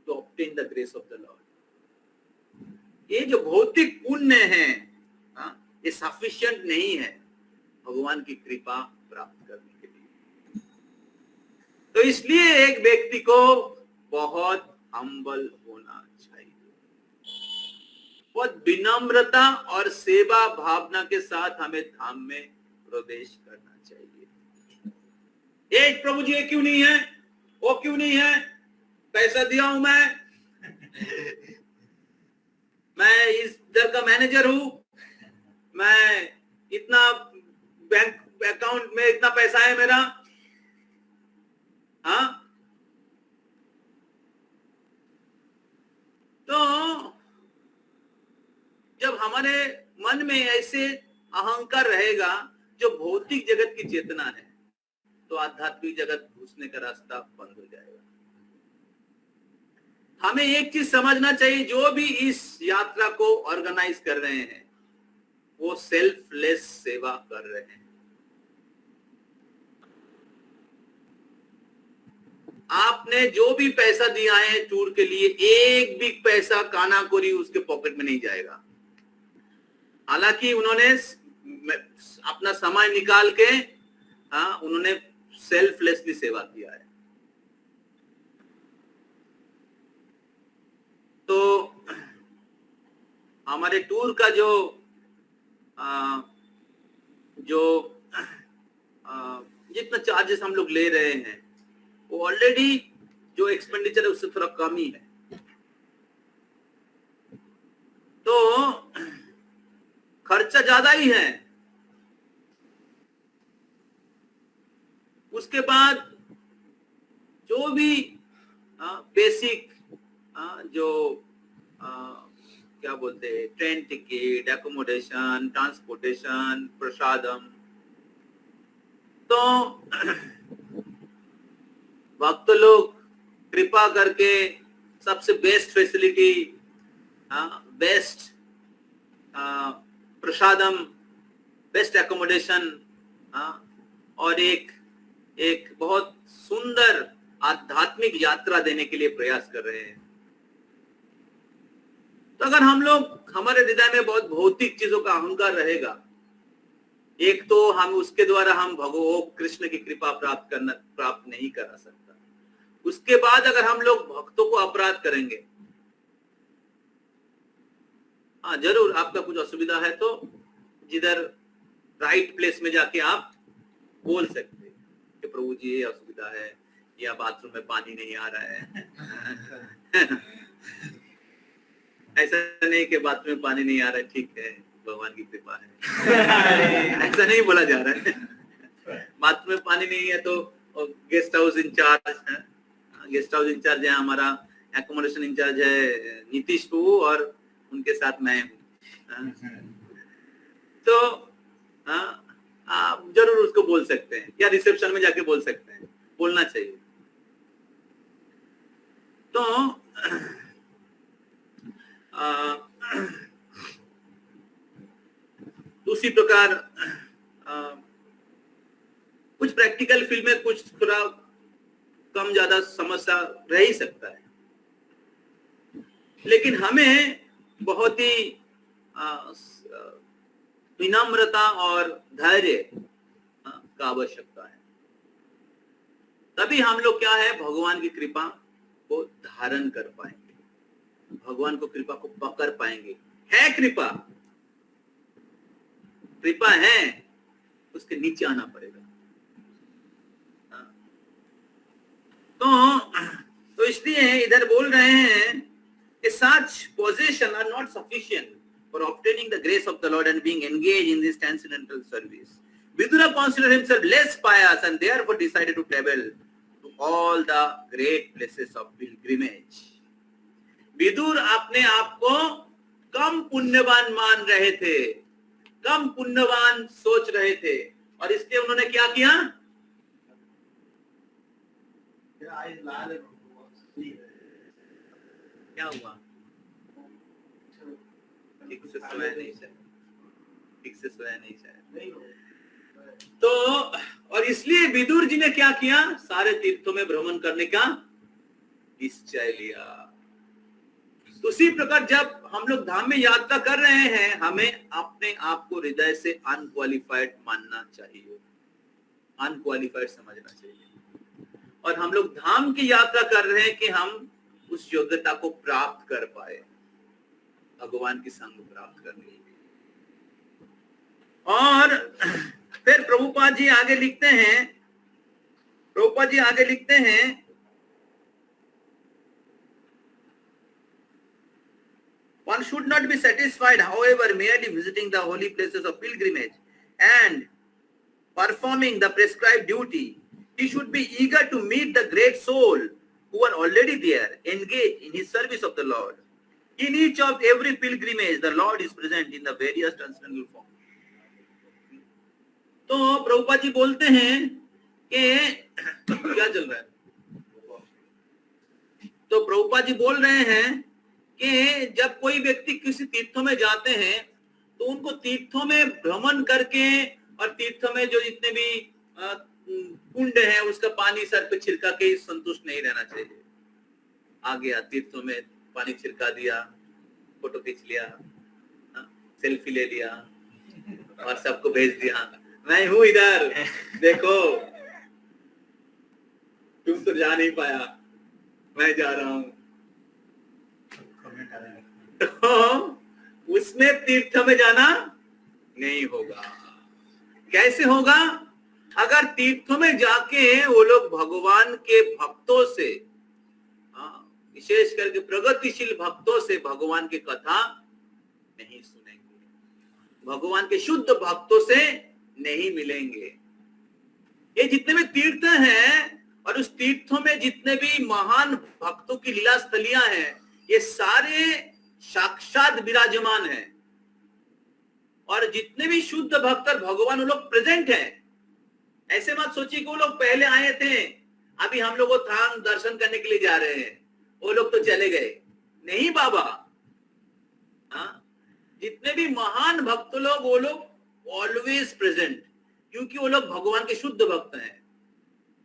to obtain the grace of the Lord. ये जो भौतिक पुण्य है ये सफिशिएंट नहीं है भगवान की कृपा प्राप्त करने के लिए। तो इसलिए एक व्यक्ति को बहुत हम्बल होना चाहिए, बहुत विनम्रता और सेवा भावना के साथ हमें धाम में प्रवेश करना चाहिए। एक प्रभु जी ये क्यों नहीं है, वो क्यों नहीं है, पैसा दिया हूं मैं इस दर का मैनेजर हूं, मैं इतना बैंक अकाउंट में इतना पैसा है मेरा, हाँ। तो जब हमारे मन में ऐसे अहंकार रहेगा जो भौतिक जगत की चेतना है, तो आध्यात्मिक जगत घुसने का रास्ता बंद हो जाएगा। हमें एक चीज समझना चाहिए, जो भी इस यात्रा को ऑर्गेनाइज कर रहे हैं वो सेल्फलेस सेवा कर रहे हैं। आपने जो भी पैसा दिया है टूर के लिए, एक भी पैसा कानाकोरी उसके पॉकेट में नहीं जाएगा। हालांकि उन्होंने अपना समय निकाल के उन्होंने सेल्फलेसली सेवा किया है। तो हमारे टूर का जितना चार्जेस हम लोग ले रहे हैं वो ऑलरेडी जो एक्सपेंडिचर है उससे थोड़ा कम ही है। तो खर्चा ज्यादा ही है। उसके बाद जो भी बेसिक जो क्या बोलते हैं, ट्रेन टिकट, एकोमोडेशन, ट्रांसपोर्टेशन, प्रसादम, तो भक्त लोग कृपा करके सबसे बेस्ट फैसिलिटी, बेस्ट प्रसादम, बेस्ट एकोमोडेशन और एक बहुत सुंदर आध्यात्मिक यात्रा देने के लिए प्रयास कर रहे हैं। तो अगर हम लोग, हमारे हृदय में बहुत भौतिक चीजों का अहंकार रहेगा, एक तो हम उसके द्वारा हम भगवान कृष्ण की कृपा प्राप्त नहीं करा सकता। उसके बाद अगर हम लोग भक्तों को अपराध करेंगे, हाँ जरूर आपका कुछ असुविधा है तो जिधर राइट प्लेस में जाके आप बोल सकते हैं कि प्रभु जी ये असुविधा है, या बाथरूम में पानी नहीं आ रहा है। ऐसा नहीं कि बाथरूम में पानी नहीं आ रहा है, ठीक है भगवान की कृपा है। ऐसा नहीं बोला जा रहा है। बाथरूम में पानी नहीं है तो गेस्ट हाउस इंचार्ज है हमारा, एकोमोडेशन इंचार्ज है नीतीश प्रभु और उनके साथ मैं हूँ। तो आप जरूर उसको बोल सकते हैं, या रिसेप्शन में जाके बोल सकते हैं, बोलना चाहिए। तो उसी प्रकार कुछ प्रैक्टिकल फील्ड में कुछ थोड़ा कम ज्यादा समस्या रह ही सकता है, लेकिन हमें बहुत ही विनम्रता और धैर्य का आवश्यकता है। तभी हम लोग क्या है, भगवान की कृपा को धारण कर पाएंगे, भगवान को कृपा को पकड़ पाएंगे। है कृपा, कृपा है, उसके नीचे आना पड़ेगा। तो इसलिए इधर बोल रहे हैं कि such possession are not sufficient for obtaining the grace of the Lord and being engaged in this transcendental service. Vidura considered himself less pious and therefore decided to travel to all the great places of pilgrimage. Vidur अपने आप को कम पुण्यवान मान रहे थे, कम पुण्यवान सोच रहे थे, और इसलिए उन्होंने क्या किया? क्या हुआ? ठीक से सोया नहीं शायद। तो और इसलिए विदुर जी ने क्या किया? सारे तीर्थों में भ्रमण करने का निश्चय लिया। तो उसी प्रकार जब हम लोग धाम में यात्रा कर रहे हैं, हमें अपने आप को हृदय से अनक्वालिफाइड मानना चाहिए, अनक्वालिफाइड समझना चाहिए, और हम लोग धाम की यात्रा कर रहे हैं कि हम उस योग्यता को प्राप्त कर पाए, भगवान की संग प्राप्त करने के लिए। और फिर प्रभुपाद जी आगे लिखते हैं, one should not be satisfied, however, merely visiting the holy places of pilgrimage and performing the prescribed duty. He should be eager to meet the great soul who are already there, engaged in his service of the Lord. In each of every pilgrimage, the Lord is present in the various transcendental forms. तो प्रभुपाद जी बोलते हैं कि क्या चल रहा है? तो प्रभुपाद जी बोल रहे हैं कि जब कोई व्यक्ति किसी तीर्थों में जाते हैं तो उनको तीर्थों में भ्रमण करके और तीर्थों में जो जितने भी कुंड है उसका पानी सर पे छिड़का के संतुष्ट नहीं रहना चाहिए। आ गया तीर्थों में, पानी छिड़का दिया, फोटो खींच लिया, सेल्फी ले लिया और सबको भेज दिया, मैं हूं इधर देखो, तुम तो जा नहीं पाया, मैं जा रहा हूं। तो उसमें तीर्थ में जाना नहीं होगा। कैसे होगा? अगर तीर्थों में जाके वो लोग भगवान के भक्तों से, विशेष करके प्रगतिशील भक्तों से भगवान की कथा नहीं सुनेंगे, भगवान के शुद्ध भक्तों से नहीं मिलेंगे। ये जितने भी तीर्थ हैं और उस तीर्थों में जितने भी महान भक्तों की लीला स्थलियां हैं, ये सारे साक्षात विराजमान हैं, और जितने भी शुद्ध भक्त और भगवान वो लोग प्रेजेंट हैं। ऐसे मत सोचिए कि वो लोग पहले आए थे, अभी हम लोग वो धाम दर्शन करने के लिए जा रहे हैं, वो लोग तो चले गए नहीं बाबा। हाँ, जितने भी महान भक्त लोग, वो लोग ऑलवेज प्रेजेंट, क्योंकि वो लोग भगवान के शुद्ध भक्त हैं।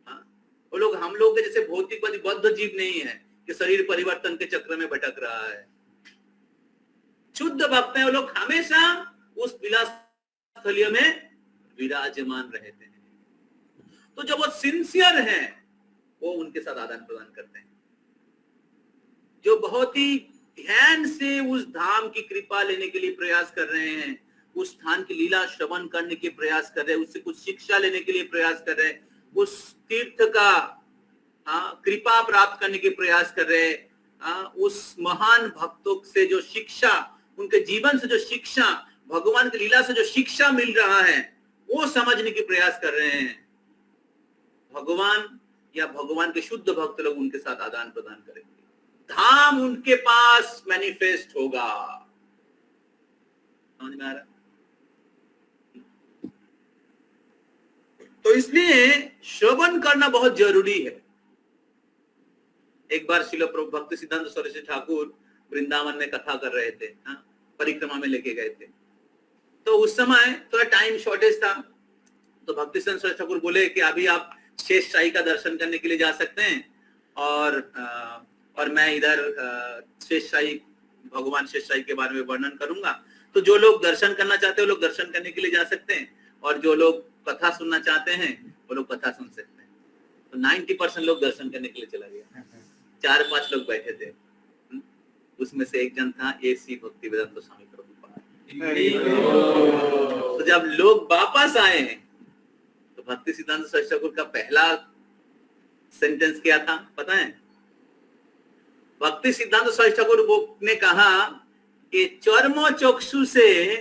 हाँ, वो लोग हम लोग के जैसे भौतिकवादी बद्ध जीव नहीं है कि शरीर परिवर्तन के चक्र में भटक रहा है। शुद्ध भक्त हैं वो लोग, हमेशा उस विलास स्थलीय में विराजमान रहते हैं। तो जब वो सिंसियर हैं, वो उनके साथ आदान प्रदान करते हैं। जो बहुत ही ध्यान से उस धाम की कृपा लेने के लिए प्रयास कर रहे हैं, उस स्थान की लीला श्रवण करने के प्रयास कर रहे हैं, उससे कुछ शिक्षा लेने के लिए प्रयास कर रहे हैं, उस तीर्थ का कृपा प्राप्त करने के प्रयास कर रहे हैं, उस महान भक्तों से जो शिक्षा, उनके जीवन से जो शिक्षा, भगवान की लीला से जो शिक्षा मिल रहा है, वो समझने के प्रयास कर रहे हैं। भगवान या भगवान के शुद्ध भक्त लोग उनके साथ आदान प्रदान करेंगे, धाम उनके पास मैनिफेस्ट होगा। समझ में आ रहा? तो इसलिए श्रवण करना बहुत जरूरी है। एक बार श्रील प्रभु भक्ति सिद्धांत सरस्वती ठाकुर वृंदावन में कथा कर रहे थे, परिक्रमा में लेके गए थे। तो उस समय थोड़ा टाइम शॉर्टेज था, तो भक्ति सिद्धांत सरस्वती ठाकुर बोले कि अभी आप शेष शाही का दर्शन करने के लिए जा सकते हैं, और मैं इधर शेष शाही, भगवान शेष शाही के बारे में वर्णन करूंगा। तो जो लोग दर्शन करना चाहते हैं वो लोग दर्शन करने के लिए जा सकते हैं, और जो लोग कथा सुनना चाहते हैं वो लोग कथा सुन सकते हैं। तो 90% लोग दर्शन करने के लिए चला गया, 4-5 लोग बैठे थे। उसमें से एक जन था AC भक्ति वेदांत स्वामी प्रभुपाद। तो जब लोग वापस आए तो भक्ति सिद्धांत सरस्वती ठाकुर का पहला सेंटेंस क्या था पता है? भक्ति सिद्धांत सरस्वती ठाकुर ने कहा कि चर्म चक्षु से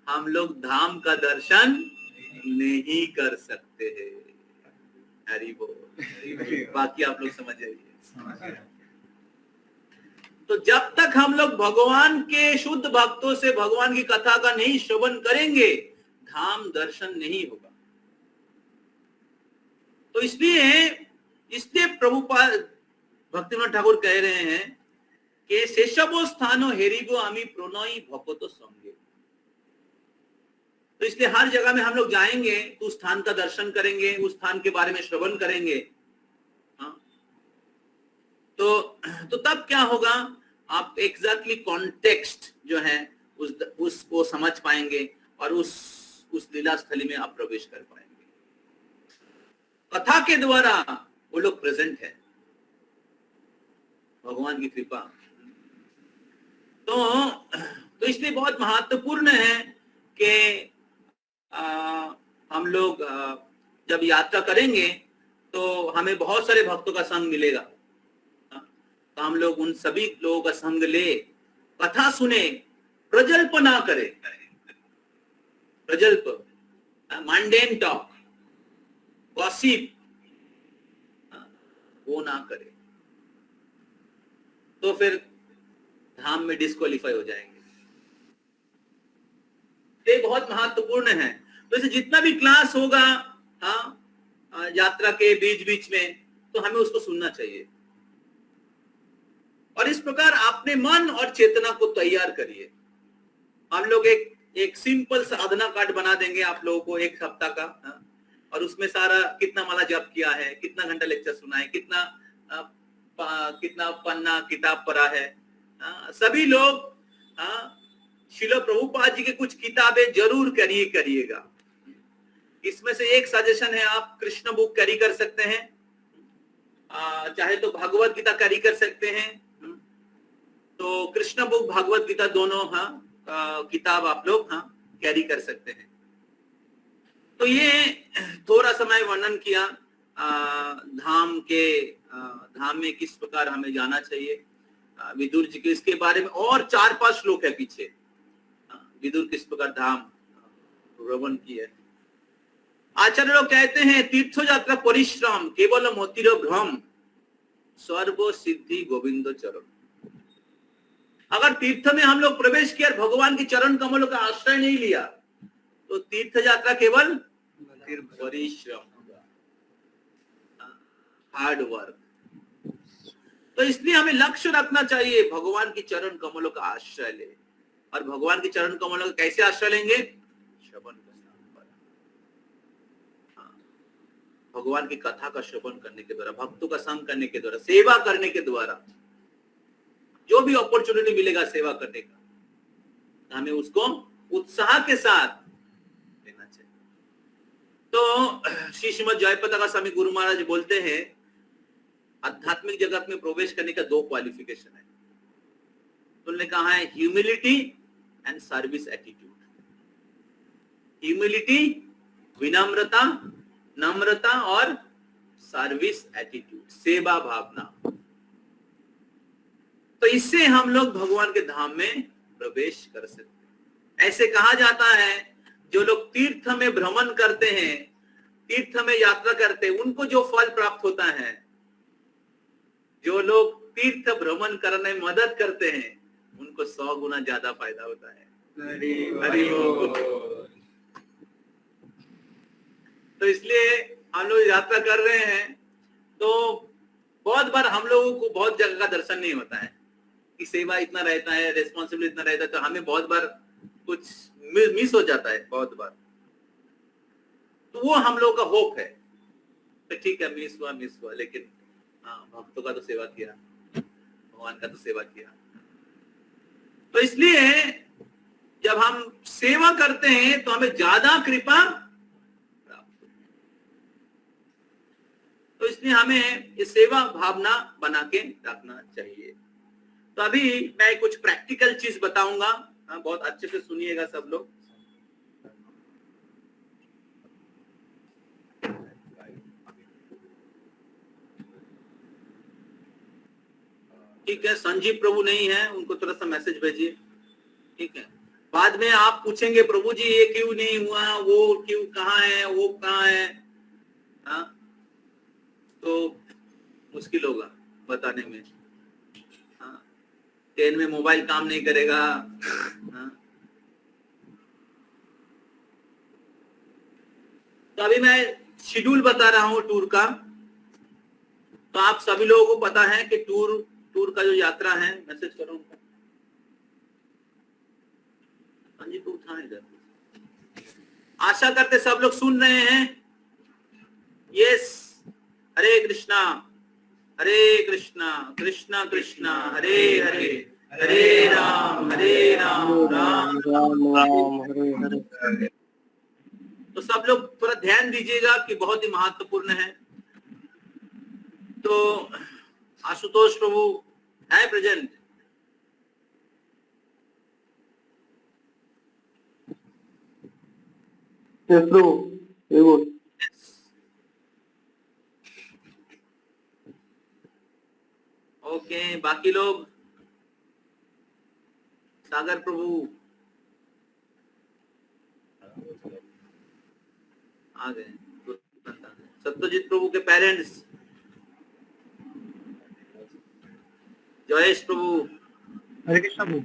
हम लोग धाम का दर्शन नहीं कर सकते हैं। हरि बोल। बाकी आप लोग समझ जाइए। तो जब तक हम लोग भगवान के शुद्ध भक्तों से भगवान की कथा का नहीं श्रवण करेंगे, धाम दर्शन नहीं होगा। तो इसलिए प्रभुपाद भक्तिनाथ ठाकुर कह रहे हैं कि शेषबो स्थानो हेरिबो आमी प्रणयी भक्तो संगे। तो इसलिए हर जगह में हम लोग जाएंगे तो उस स्थान का दर्शन करेंगे, उस स्थान के बारे में श्रवण करेंगे। तो तब क्या होगा, आप एग्जैक्टली कॉन्टेक्स्ट जो है उसको समझ पाएंगे और उस लीला स्थली में आप प्रवेश कर पाएंगे। कथा के द्वारा वो लोग प्रेजेंट है, भगवान की कृपा। तो इसलिए बहुत महत्वपूर्ण है कि हम लोग जब यात्रा करेंगे तो हमें बहुत सारे भक्तों का संग मिलेगा। तो हम लोग उन सभी लोगों का संग ले, कथा सुने, प्रजल्प ना करे। प्रजल्प, मंडेन टॉक, गॉसिप, वो ना करे, तो फिर धाम में डिस्क्वालीफाई हो जाएंगे। ये बहुत महत्वपूर्ण है। तो इसे जितना भी क्लास होगा यात्रा के बीच बीच में, तो हमें उसको सुनना चाहिए। और इस प्रकार अपने मन और चेतना को तैयार करिए। हम लोग एक सिंपल साधना कार्ड बना देंगे आप लोगों को 1 हफ्ता का, और उसमें सारा कितना माला जप किया है, कितना घंटा लेक्चर सुना है, कितना पन्ना किताब पढ़ा है। सभी लोग श्रील प्रभुपाद जी के कुछ किताबें जरूर करिएगा। इसमें से एक सजेशन है, आप कृष्ण बुक कैरी कर सकते हैं, चाहे तो भगवत गीता कैरी कर सकते हैं। तो कृष्ण बुक, भगवत गीता दोनों किताब आप लोग कैरी कर सकते हैं। तो ये थोड़ा समय वर्णन किया धाम में किस प्रकार हमें जाना चाहिए, विदुर जी के इसके बारे में। और 4-5 श्लोक है पीछे, विदुर किस प्रकार धाम भ्रमण की है। आचार्य लोग कहते हैं तीर्थ यात्रा परिश्रम केवल मोतिर भ्रम सर्व सिद्धि गोविंद चरण। अगर तीर्थ में हम लोग प्रवेश किया, भगवान के चरण कमलों का आश्रय नहीं लिया, तो तीर्थ यात्रा केवल परिश्रम होगा। Hard work. तो इसलिए हमें लक्ष्य रखना चाहिए, भगवान की चरण कमलों का आश्रय ले। और भगवान की चरण कमलों का कैसे आश्रय लेंगे? श्रवण करने पर, भगवान की कथा का श्रवण करने के द्वारा, भक्तों का संग करने के द्वारा, सेवा करने के द्वारा, जो भी अपॉर्चुनिटी मिलेगा सेवा करने का, हमें उसको उत्साह के साथ लेना चाहिए। तो श्री श्रीमद जयपताका स्वामी गुरु महाराज बोलते हैं, आध्यात्मिक जगत में प्रवेश करने का 2 क्वालिफिकेशन है। तो उन्होंने कहा है humility and service attitude. Humility, विनम्रता, नम्रता, और सर्विस एटीट्यूड, सेवा भावना। तो इससे हम लोग भगवान के धाम में प्रवेश कर सकते हैं। ऐसे कहा जाता है, जो लोग तीर्थ में भ्रमण करते हैं, तीर्थ में यात्रा करते हैं, उनको जो फल प्राप्त होता है, जो लोग तीर्थ भ्रमण करने में मदद करते हैं, उनको 100 गुना ज्यादा फायदा होता है। हरि बोल। तो इसलिए हम लोग यात्रा कर रहे हैं, तो बहुत बार हम लोगों को बहुत जगह का दर्शन नहीं होता है, कि सेवा इतना रहता है, रेस्पॉन्सिबिलिटी इतना रहता है, तो हमें बहुत बार कुछ मिस हो जाता है बहुत बार। तो वो हम लोगों का होप है, तो ठीक है मिस हुआ, लेकिन भक्तों का तो सेवा किया, भगवान का तो सेवा किया। तो इसलिए जब हम सेवा करते हैं तो हमें ज्यादा कृपा प्राप्त होती है। तो इसलिए हमें ये सेवा भावना बना के रखना चाहिए। तो अभी मैं कुछ प्रैक्टिकल चीज बताऊंगा, बहुत अच्छे से सुनिएगा सब लोग। ठीक है, संजीव प्रभु नहीं है, उनको थोड़ा सा मैसेज भेजिए, ठीक है। बाद में आप पूछेंगे प्रभु जी ये क्यों नहीं हुआ, वो क्यों, कहाँ है, वो कहाँ है, हाँ, तो मुश्किल होगा बताने में। हाँ, ट्रेन में मोबाइल काम नहीं करेगा, हाँ। तो अभी मैं शेड्यूल बता रहा हूँ टूर का। तो आप सभी लोगों को पता है कि टूर का जो यात्रा है, मैसेज करो उनका। हाँ जी, तो उठा इधर। आशा करते सब लोग सुन रहे हैं। यस, हरे कृष्णा कृष्णा कृष्णा हरे हरे, हरे राम राम राम हरे हरे। तो सब लोग थोड़ा ध्यान दीजिएगा कि बहुत ही महत्वपूर्ण है। तो आशुतोष प्रभु है present? Yes, bro. Very good. Okay, बाकी लोग? सागर प्रभु आ गए, सत्यजीत प्रभु के पेरेंट्स, जयेश प्रभु, हरे कृष्णा प्रभु,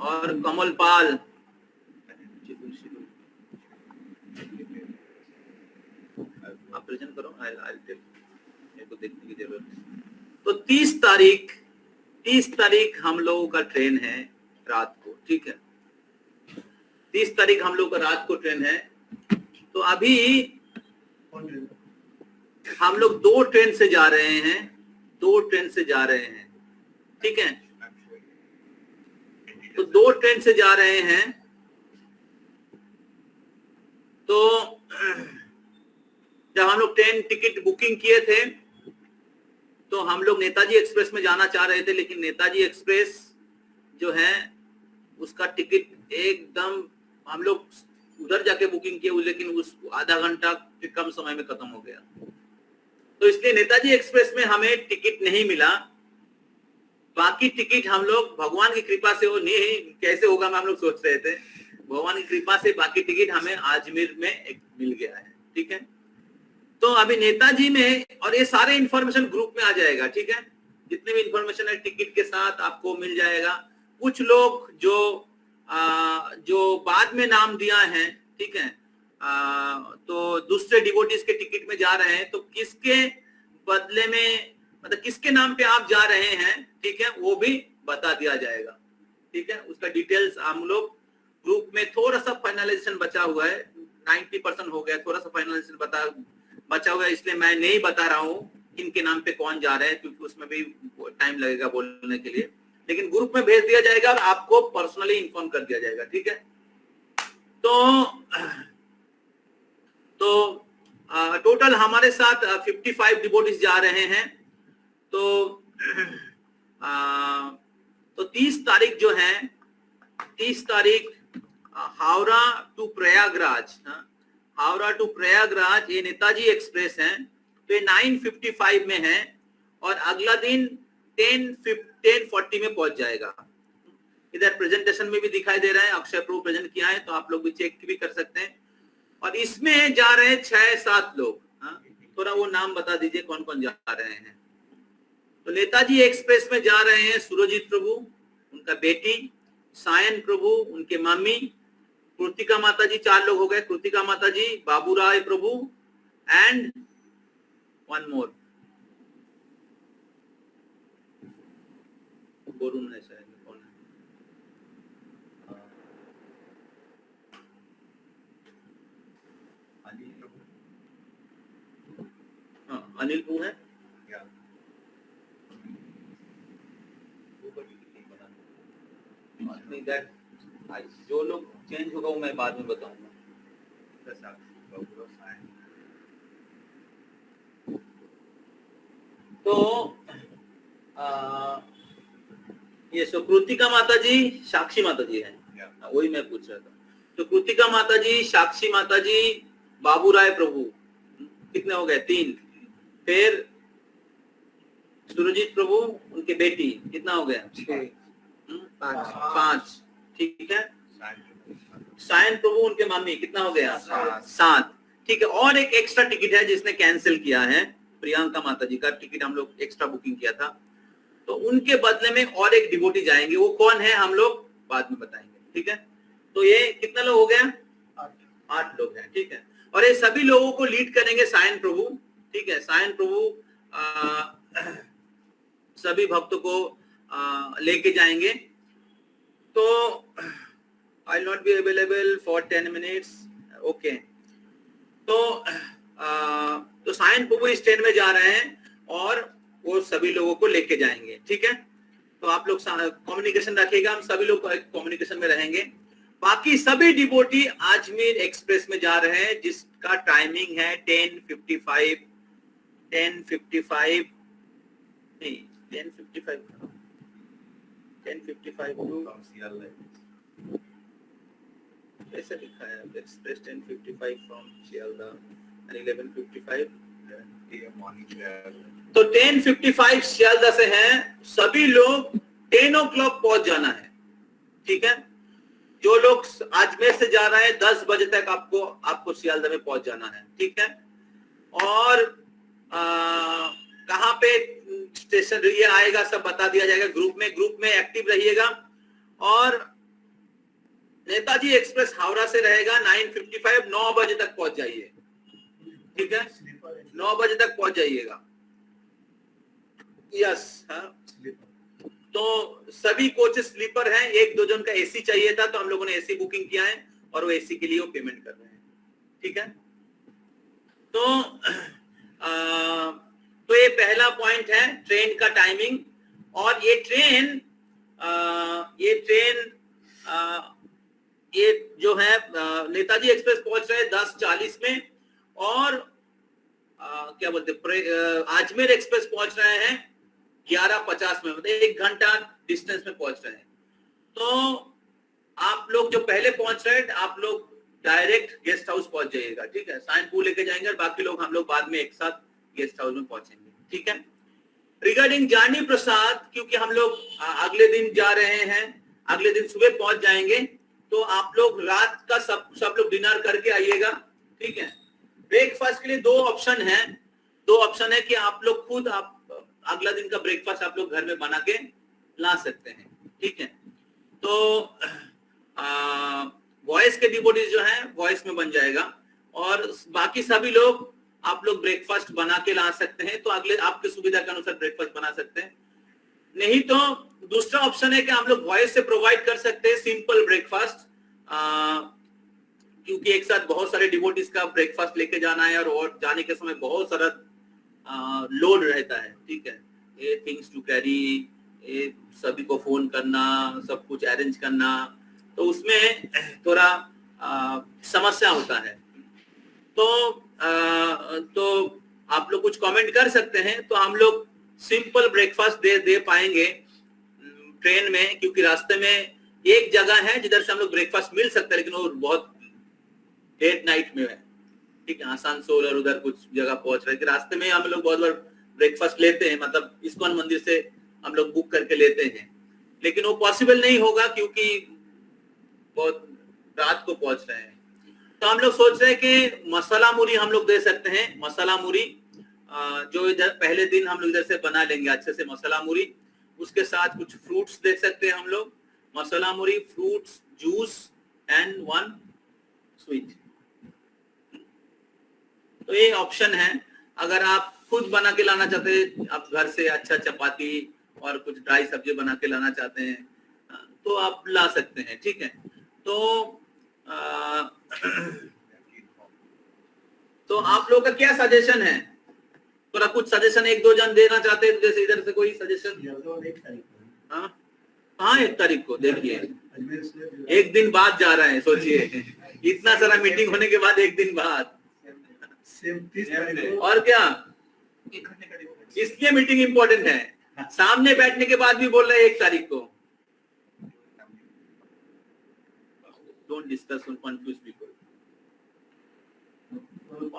और कमल पाल। आप प्रेजेंट करो, मेरे को देखने की जरूरत है। तो 30 तारीख हम लोगों का ट्रेन है रात को, ठीक है। 30 तारीख हम लोग का रात को ट्रेन है। तो अभी हम लोग 2 ट्रेन से जा रहे हैं, ठीक है। तो 2 ट्रेन से जा रहे हैं। तो जब हम लोग ट्रेन टिकट बुकिंग किए थे, तो हम लोग नेताजी एक्सप्रेस में जाना चाह रहे थे, लेकिन नेताजी एक्सप्रेस जो है उसका टिकट एकदम, हम लोग उधर जाके बुकिंग किए, लेकिन उस आधा घंटा के कम समय में खत्म हो गया। तो इसलिए नेताजी एक्सप्रेस में हमें टिकट नहीं मिला। बाकी टिकट हम लोग भगवान की कृपा से, वो नहीं कैसे होगा हम लोग सोच रहे थे, भगवान की कृपा से बाकी टिकट हमें अजमेर में एक मिल गया है, ठीक है। तो अभी नेताजी में, और ये सारे इंफॉर्मेशन ग्रुप में आ जाएगा, ठीक है। जितने भी इंफॉर्मेशन है टिकट के साथ आपको मिल जाएगा। कुछ लोग जो बाद में नाम दिया है, ठीक है, तो दूसरे डिवोटीज के टिकट में जा रहे हैं, तो किसके बदले में मतलब किसके नाम पे आप जा रहे हैं, ठीक है, वो भी बता दिया जाएगा। ठीक है, उसका डिटेल्स हम लोग ग्रुप में, थोड़ा सा फाइनलाइजेशन बचा हुआ है, 90% हो गया, थोड़ा सा फाइनलाइजेशन बचा हुआ है, इसलिए मैं नहीं बता रहा हूँ किनके नाम पे कौन जा रहा है, क्योंकि उसमें भी टाइम लगेगा बोलने के लिए। लेकिन ग्रुप में भेज दिया जाएगा और आपको पर्सनली इन्फॉर्म कर दिया जाएगा। ठीक है, तो टोटल हमारे साथ 55 डिवोटीज जा रहे हैं। तो 30 तारीख जो है, 30 तारीख हावड़ा टू प्रयागराज, हावड़ा टू प्रयागराज ये नेताजी एक्सप्रेस है, तो ये 9:55 में है और अगला दिन 10:40 में पहुंच जाएगा। इधर प्रेजेंटेशन में भी दिखाई दे रहा है, अक्षय प्रभु प्रेजेंट किया है, तो आप लोग भी चेक भी कर सकते हैं। और इसमें जा रहे हैं 6-7 लोग, थोड़ा वो नाम बता दीजिए कौन कौन जा रहे हैं। तो नेताजी एक्सप्रेस में जा रहे हैं सुरजीत प्रभु, उनका बेटी, सायन प्रभु, उनके मम्मी, कृतिका माता जी, 4 लोग हो गए, कृतिका माता जी, बाबू राय प्रभु एंड वन मोर, वरुण है शायद, कौन है, अनिल प्रभु है, जो लोग चेंज होगा वो मैं बाद में बताऊंगा। तो ये सो कृतिका माता जी, साक्षी माता जी है, वही मैं पूछ रहा था। तो कृतिका माता जी, साक्षी माता जी, बाबू राय प्रभु, कितने हो गए? 3। फिर सुरजीत प्रभु, उनके बेटी, कितना हो गया? 5। ठीक है, सायन प्रभु, उनके मम्मी, कितना हो गया? 7। ठीक है, और एक एक्स्ट्रा टिकट है जिसने कैंसिल किया है, प्रियंका माता जी का टिकट हम लोग एक्स्ट्रा बुकिंग किया था, तो उनके बदले में और एक डिवोटी जाएंगे। वो कौन है हम लोग बाद में बताएंगे। ठीक है, तो ये कितना लोग हो गया? 8 लोग हैं। ठीक है, और ये सभी लोगों को लीड करेंगे सायन प्रभु। ठीक है, सायन प्रभु सभी भक्तों को लेके जाएंगे। तो I will not be available for 10 minutes. Okay, तो सायन प्रभु इस ट्रेन में जा रहे हैं और वो सभी लोगों को लेके जाएंगे। ठीक है, तो आप लोग कम्युनिकेशन रखिएगा, हम सभी लोग कम्युनिकेशन में रहेंगे। बाकी सभी डिवोटी अजमेर एक्सप्रेस में जा रहे हैं, जिसका टाइमिंग है 10:55 ऐसा लिखा है एक्सप्रेस 10:55 फ्रॉम सियालदह एंड 11:55 तो 10:55 सियालदह से है। सभी लोग 10 o'clock पहुंच जाना है। ठीक है, जो लोग अजमेर से जा रहे हैं 10 बजे तक आपको सियालदह में पहुंच जाना है। ठीक है, और कहाँ पे स्टेशन ये आएगा सब बता दिया जाएगा ग्रुप में एक्टिव रहिएगा। और नेताजी एक्सप्रेस हावड़ा से रहेगा 9:55, 9 बजे तक पहुंच जाइए। ठीक है, 9 बजे तक पहुंच जाइएगा। यस, तो सभी कोचेस स्लीपर हैं, 1-2 जन का एसी चाहिए था, तो हम लोगों ने एसी बुकिंग किया है और वो एसी के लिए वो पेमेंट कर रहे हैं। ठीक है, तो ये पहला पॉइंट है ट्रेन का टाइमिंग। और ये ट्रेन ये जो है नेताजी एक्सप्रेस पहुंच रहे हैं 10:40 में और क्या बोलते अजमेर एक्सप्रेस पहुंच रहे हैं 11:50 में, मतलब 1 घंटा डिस्टेंस में पहुंच रहे हैं। तो आप लोग जो पहले पहुंच रहे हैं, आप लोग डायरेक्ट गेस्ट हाउस पहुंच जाइएगा। ठीक है, साइन पूल लेके जाएंगे और बाकी लोग हम लोग बाद में एक साथ गेस्ट हाउस में पहुंचेंगे। ठीक है, रिगार्डिंग जानी प्रसाद, क्योंकि हम लोग अगले दिन जा रहे हैं, अगले दिन सुबह पहुंच जाएंगे, तो आप लोग रात का सब लोग डिनर करके आइएगा। ठीक है, ब्रेकफास्ट के लिए 2 ऑप्शन है कि आप लोग खुद अगला दिन का ब्रेकफास्ट आप लोग घर में बना के ला सकते हैं। ठीक है, तो वॉइस के डिवोटीज जो हैं वॉइस में बन जाएगा और बाकी सभी लोग आप लोग ब्रेकफास्ट बना के ला सकते हैं, तो अगले आपकी सुविधा के अनुसार ब्रेकफास्ट बना सकते हैं। नहीं तो दूसरा ऑप्शन है कि हम लोग वॉइस से प्रोवाइड कर सकते हैं सिंपल ब्रेकफास्ट, क्योंकि एक साथ बहुत सारे डिवोटीज का ब्रेकफास्ट लेके जाना है और जाने के समय बहुत सारा लोड रहता है, ठीक है, ये थिंग्स टू कैरी, ये सभी को फोन करना, सब कुछ अरेंज करना, तो उसमें थोड़ा समस्या होता है। तो आप लोग कुछ कमेंट कर सकते हैं, तो हम लोग सिंपल ब्रेकफास्ट दे पाएंगे ट्रेन में, क्योंकि रास्ते में एक जगह है जिधर से हम लोग ब्रेकफास्ट मिल सकता है, लेकिन वो बहुत लेट नाइट में है, ठीक है, आसनसोल और उधर कुछ जगह पहुंच रहे हैं। रास्ते में हम लोग बहुत बार ब्रेकफास्ट लेते हैं, मतलब इस्कॉन मंदिर से हम लोग बुक करके लेते हैं, लेकिन वो पॉसिबल नहीं होगा क्योंकि बहुत रात को पहुंच रहे हैं। तो हम लोग सोच रहे हैं कि मसाला मूरी हम लोग दे सकते हैं, मसाला मूरी जो इधर पहले दिन हम लोग इधर से बना लेंगे अच्छे से मसाला मूरी, उसके साथ कुछ फ्रूट्स दे सकते हैं हम लोग, मसाला मूरी, फ्रूट्स, जूस एंड 1 स्वीट। तो ये ऑप्शन है। अगर आप खुद बना के लाना चाहते हैं, आप घर से अच्छा चपाती और कुछ ड्राई सब्जी बना के लाना चाहते हैं, तो आप ला सकते हैं, ठीक है। तो आप लोगों का क्या सजेशन है? थोड़ा कुछ सजेशन 1-2 जन देना चाहते हैं, जैसे इधर से कोई सजेशन? हाँ 1 तारीख को देखिए, एक दिन बाद जा रहे हैं, सोचिए इतना सारा मीटिंग होने के बाद 1 दिन बाद, और क्या, इसलिए मीटिंग इंपॉर्टेंट है। सामने बैठने के बाद भी बोल रहे हैं 1 तारीख को। Don't discuss on confuse people.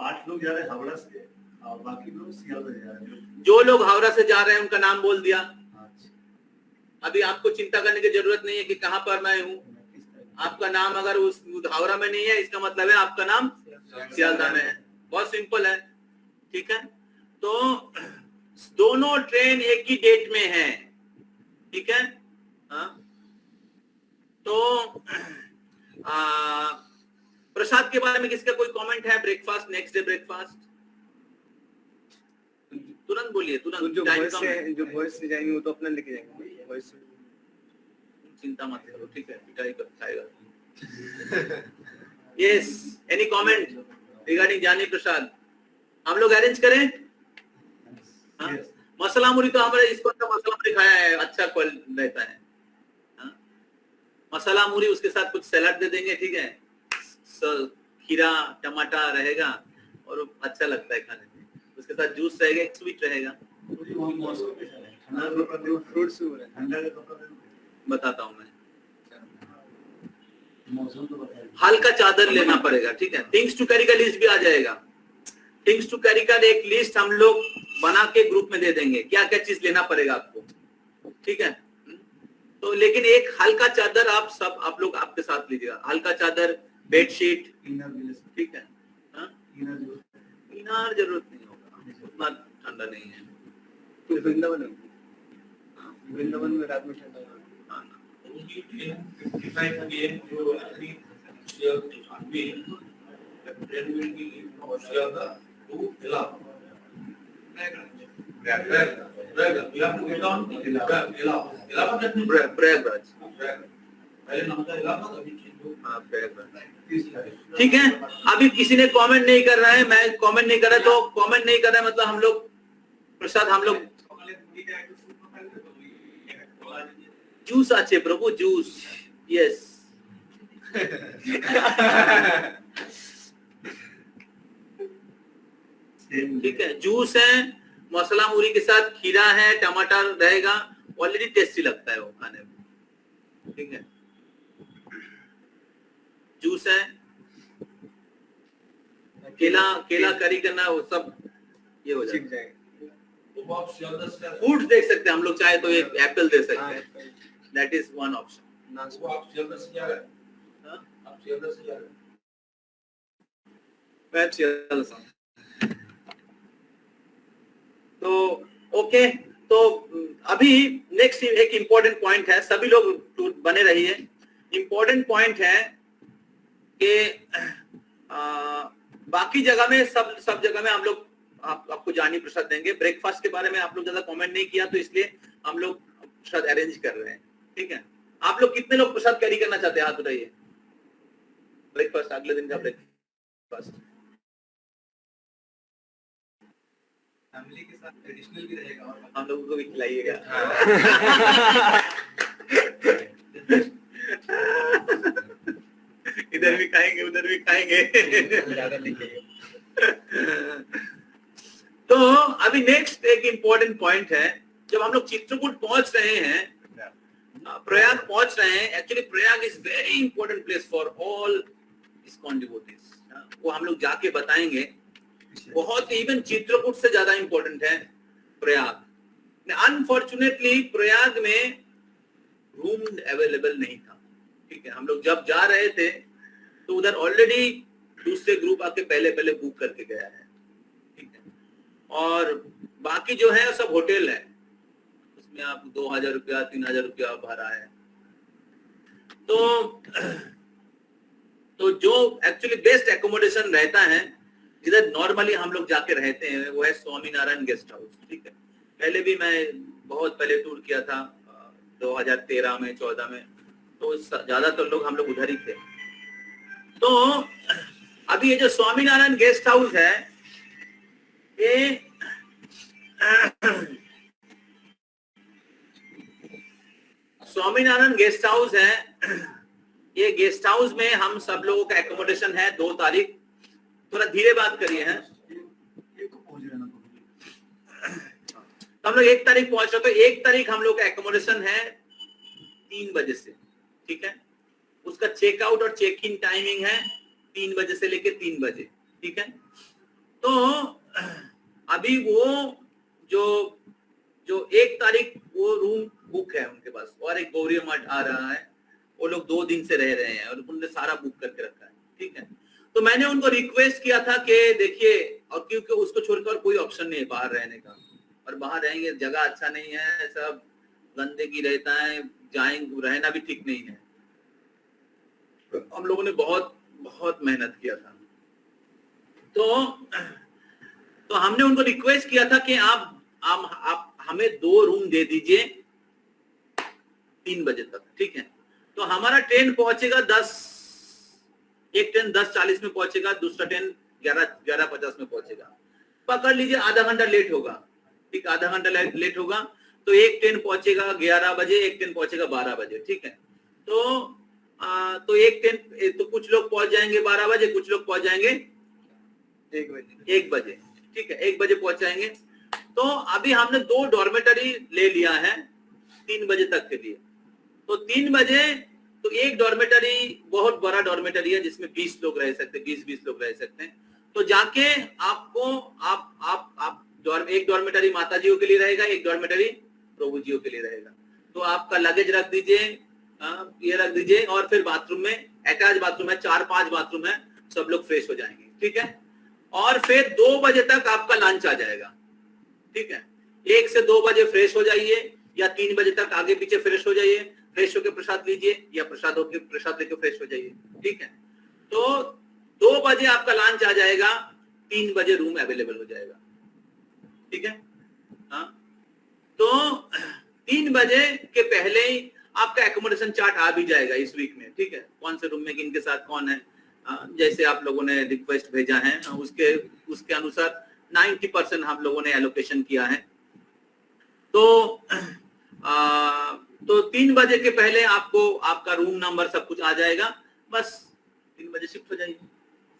8 लोग जा रहे हैं हावड़ा से और बाकी लोग सियालदह जा रहे हैं। जो लोग हावड़ा से जा रहे हैं उनका नाम बोल दिया। अभी आपको चिंता करने की जरूरत नहीं है कि कहां पर मैं हूँ। आपका नाम अगर उस हावड़ा में नहीं है, इसका मतलब है आपका नाम सियालदह में है। बहुत सिंपल है, ठीक है। तो दोनों ट्रेन एक ही डेट में है, ठीक है। तो प्रसाद के बारे में किसका कोई कमेंट है? ब्रेकफास्ट, नेक्स्ट डे ब्रेकफास्ट, तुरंत बोलिए, तुरंत। जो वॉइस से जाएंगे वो तो अपना लेके जाएंगे, वॉइस चिंता मत करो, ठीक है, पिटाई कर खाएगा। यस, एनी कमेंट रिगार्डिंग जानी प्रसाद? हम लोग अरेंज करें? मसाला मूरी तो हमारे इसको तो मसाला मूरी खाया है, अच्छा क्वालिटी रहता है। मसाला मूरी, उसके साथ कुछ सलाद दे देंगे, ठीक है, खीरा टमाटर रहेगा और अच्छा लगता है खाने में। उसके साथ जूस रहेगा, एक स्वीट रहेगा। फ्रूट्स बताता हूँ मैं, हल्का चादर लेना पड़ेगा, ठीक है। थिंग्स टू कैरी का लिस्ट भी आ जाएगा। थिंग्स टू कैरी का एक लिस्ट हम लोग बना के ग्रुप में दे देंगे, क्या क्या चीज लेना पड़ेगा आपको, ठीक है। तो लेकिन एक हल्का चादर आप लोग आपके साथ लीजिएगा, हल्का चादर, बेडशीट, ठीक है। इनार जरूरत नहीं होगा, उतना ठंडा नहीं है। तो वृंदावन में रात में ठंडा होगा। ठीक है। अभी किसी ने कमेंट नहीं कर रहा है, मैं कमेंट नहीं कर रहा, तो कमेंट नहीं कर रहा है मतलब हम लोग प्रसाद, हम लोग जूस आचे प्रभु, जूस, यस। ठीक है, जूस है, मसाला मूरी के साथ खीरा है, टमाटर रहेगा, ऑलरेडी टेस्टी लगता है वो खाने में, ठीक है। जूस है, केला करी करना, वो सब ये हो जाएगा। फ्रूट्स देख सकते हैं हम लोग, चाहे तो एक एप्पल दे सकते हैं, दैट इज वन ऑप्शन। तो ओके, तो अभी नेक्स्ट एक इम्पोर्टेंट पॉइंट है, सभी लोग बने रहिए। इम्पोर्टेंट पॉइंट है कि बाकी जगह में सब जगह में हम लोग आपको जानी प्रसाद देंगे। ब्रेकफास्ट के बारे में आप लोग ज्यादा कमेंट नहीं किया, तो इसलिए हम लोग प्रसाद अरेंज कर रहे हैं। ठीक है, आप लोग कितने लोग प्रसाद कैरी करना चाहते हैं, हाथ उठाइए। ब्रेकफास्ट, अगले दिन का ब्रेकफास्ट फैमिली के साथ ट्रेडिशनल भी रहेगा और हम लोगों को भी खिलाइएगा। इधर भी खाएंगे, उधर भी खाएंगे। ज्यादा लेके तो अभी नेक्स्ट एक इम्पोर्टेंट पॉइंट है, जब हम लोग चित्रकूट पहुंच रहे हैं, प्रयाग पहुंच रहे हैं, actually Prayag is very important place for all ISKCON devotees. वो हम लोग जाके बताएंगे, बहुत इवन चित्रकूट से ज्यादा इंपॉर्टेंट है प्रयाग। अनफॉर्चुनेटली प्रयाग में रूम अवेलेबल नहीं था। ठीक है, हम लोग जब जा रहे थे तो उधर ऑलरेडी दूसरे ग्रुप आके पहले बुक करके गया है। ठीक है, और बाकी जो है सब होटल है, उसमें आप 2000 रुपया 3000 रुपया भाड़ा है। तो जो एक्चुअली बेस्ट एकोमोडेशन रहता है, जिधर नॉर्मली हम लोग जाके रहते हैं, वो है स्वामीनारायण गेस्ट हाउस। ठीक है, पहले भी मैं बहुत पहले टूर किया था 2013 में 14 में, तो ज्यादातर लोग हम लोग उधर ही थे। तो अभी ये जो स्वामीनारायण गेस्ट हाउस है, ये स्वामीनारायण गेस्ट हाउस है। ये गेस्ट हाउस में हम सब लोगों का एकोमोडेशन है 2 तारीख। थोड़ा धीरे बात करिए हैं। ये को पहुंच रहे ना तो हम लोग 1 तारीख पहुंच रहे, तो 1 तारीख हम लोग का एकोमोडेशन है 3 बजे से। ठीक है, उसका चेकआउट और चेक इन टाइमिंग है 3 बजे से लेके 3 बजे। ठीक है, तो अभी वो जो 1 तारीख वो रूम बुक है उनके पास, और एक गौरी मठ आ रहा है, वो लोग 2 दिन से रह रहे हैं और उन्होंने सारा बुक करके रखा है। ठीक है, तो मैंने उनको रिक्वेस्ट किया था कि देखिए, और क्योंकि उसको छोड़कर कोई ऑप्शन नहीं है बाहर रहने का, और बाहर रहेंगे जगह अच्छा नहीं है, सब गंदगी रहता है, जाएंगे रहना भी ठीक नहीं है। हम लोगों ने बहुत मेहनत किया था। तो हमने उनको रिक्वेस्ट किया था कि आप हमें 2 रूम दे दीजिए 3 बजे तक। ठीक है, तो हमारा ट्रेन पहुंचेगा एक ट्रेन 10:40 में पहुंचेगा, दूसरा ट्रेन 11:50 में पहुंचेगा। पकड़ लीजिए आधा घंटा लेट होगा। ठीक, आधा घंटा लेट होगा, तो एक ट्रेन पहुंचेगा 11 बजे, एक ट्रेन पहुंचेगा 12 बजे। ठीक है, तो एक ट्रेन, तो कुछ लोग पहुंच जाएंगे 12 बजे, कुछ लोग पहुंच जाएंगे 1 बजे। ठीक है, 1 बजे पहुंच जाएंगे। तो अभी हमने 2 डॉर्मेटरी ले लिया है 3 बजे तक के लिए। तो 3 बजे तो एक डॉर्मेटरी बहुत बड़ा डॉर्मेटरी है, जिसमें 20 लोग रह सकते हैं, 20 लोग रह सकते हैं। तो जाके आपको एक डॉर्मेटरी माता जियों के लिए रहेगा, एक डॉर्मेटरी प्रभु जियों के लिए रहेगा। तो आपका लगेज रख दीजिए, ये रख दीजिए, और फिर बाथरूम में अटैच बाथरूम है, 4-5 बाथरूम है, सब लोग फ्रेश हो जाएंगे। ठीक है, और फिर 2 बजे तक आपका लंच आ जाएगा। ठीक है, 1 से 2 बजे फ्रेश हो जाइए, या 3 बजे तक आगे पीछे फ्रेश हो जाइए, फ्रेश होकर प्रसाद लीजिए, या प्रसाद लेके फ्रेश हो जाइए। ठीक है, तो 2 बजे आपका लंच आ जाएगा, 3 बजे रूम अवेलेबल हो जाएगा। ठीक है, हाँ, तो 3 बजे के पहले ही आपका एकोमोडेशन चार्ट आ भी जाएगा इस वीक में। ठीक है, कौन से रूम में किन के साथ कौन है, जैसे आप लोगों ने रिक्वेस्ट भेजा है, उसके अनुसार 90% हम लोगों ने एलोकेशन किया है। तो 3 बजे के पहले आपको आपका रूम नंबर सब कुछ आ जाएगा, बस 3 बजे शिफ्ट हो जाइए।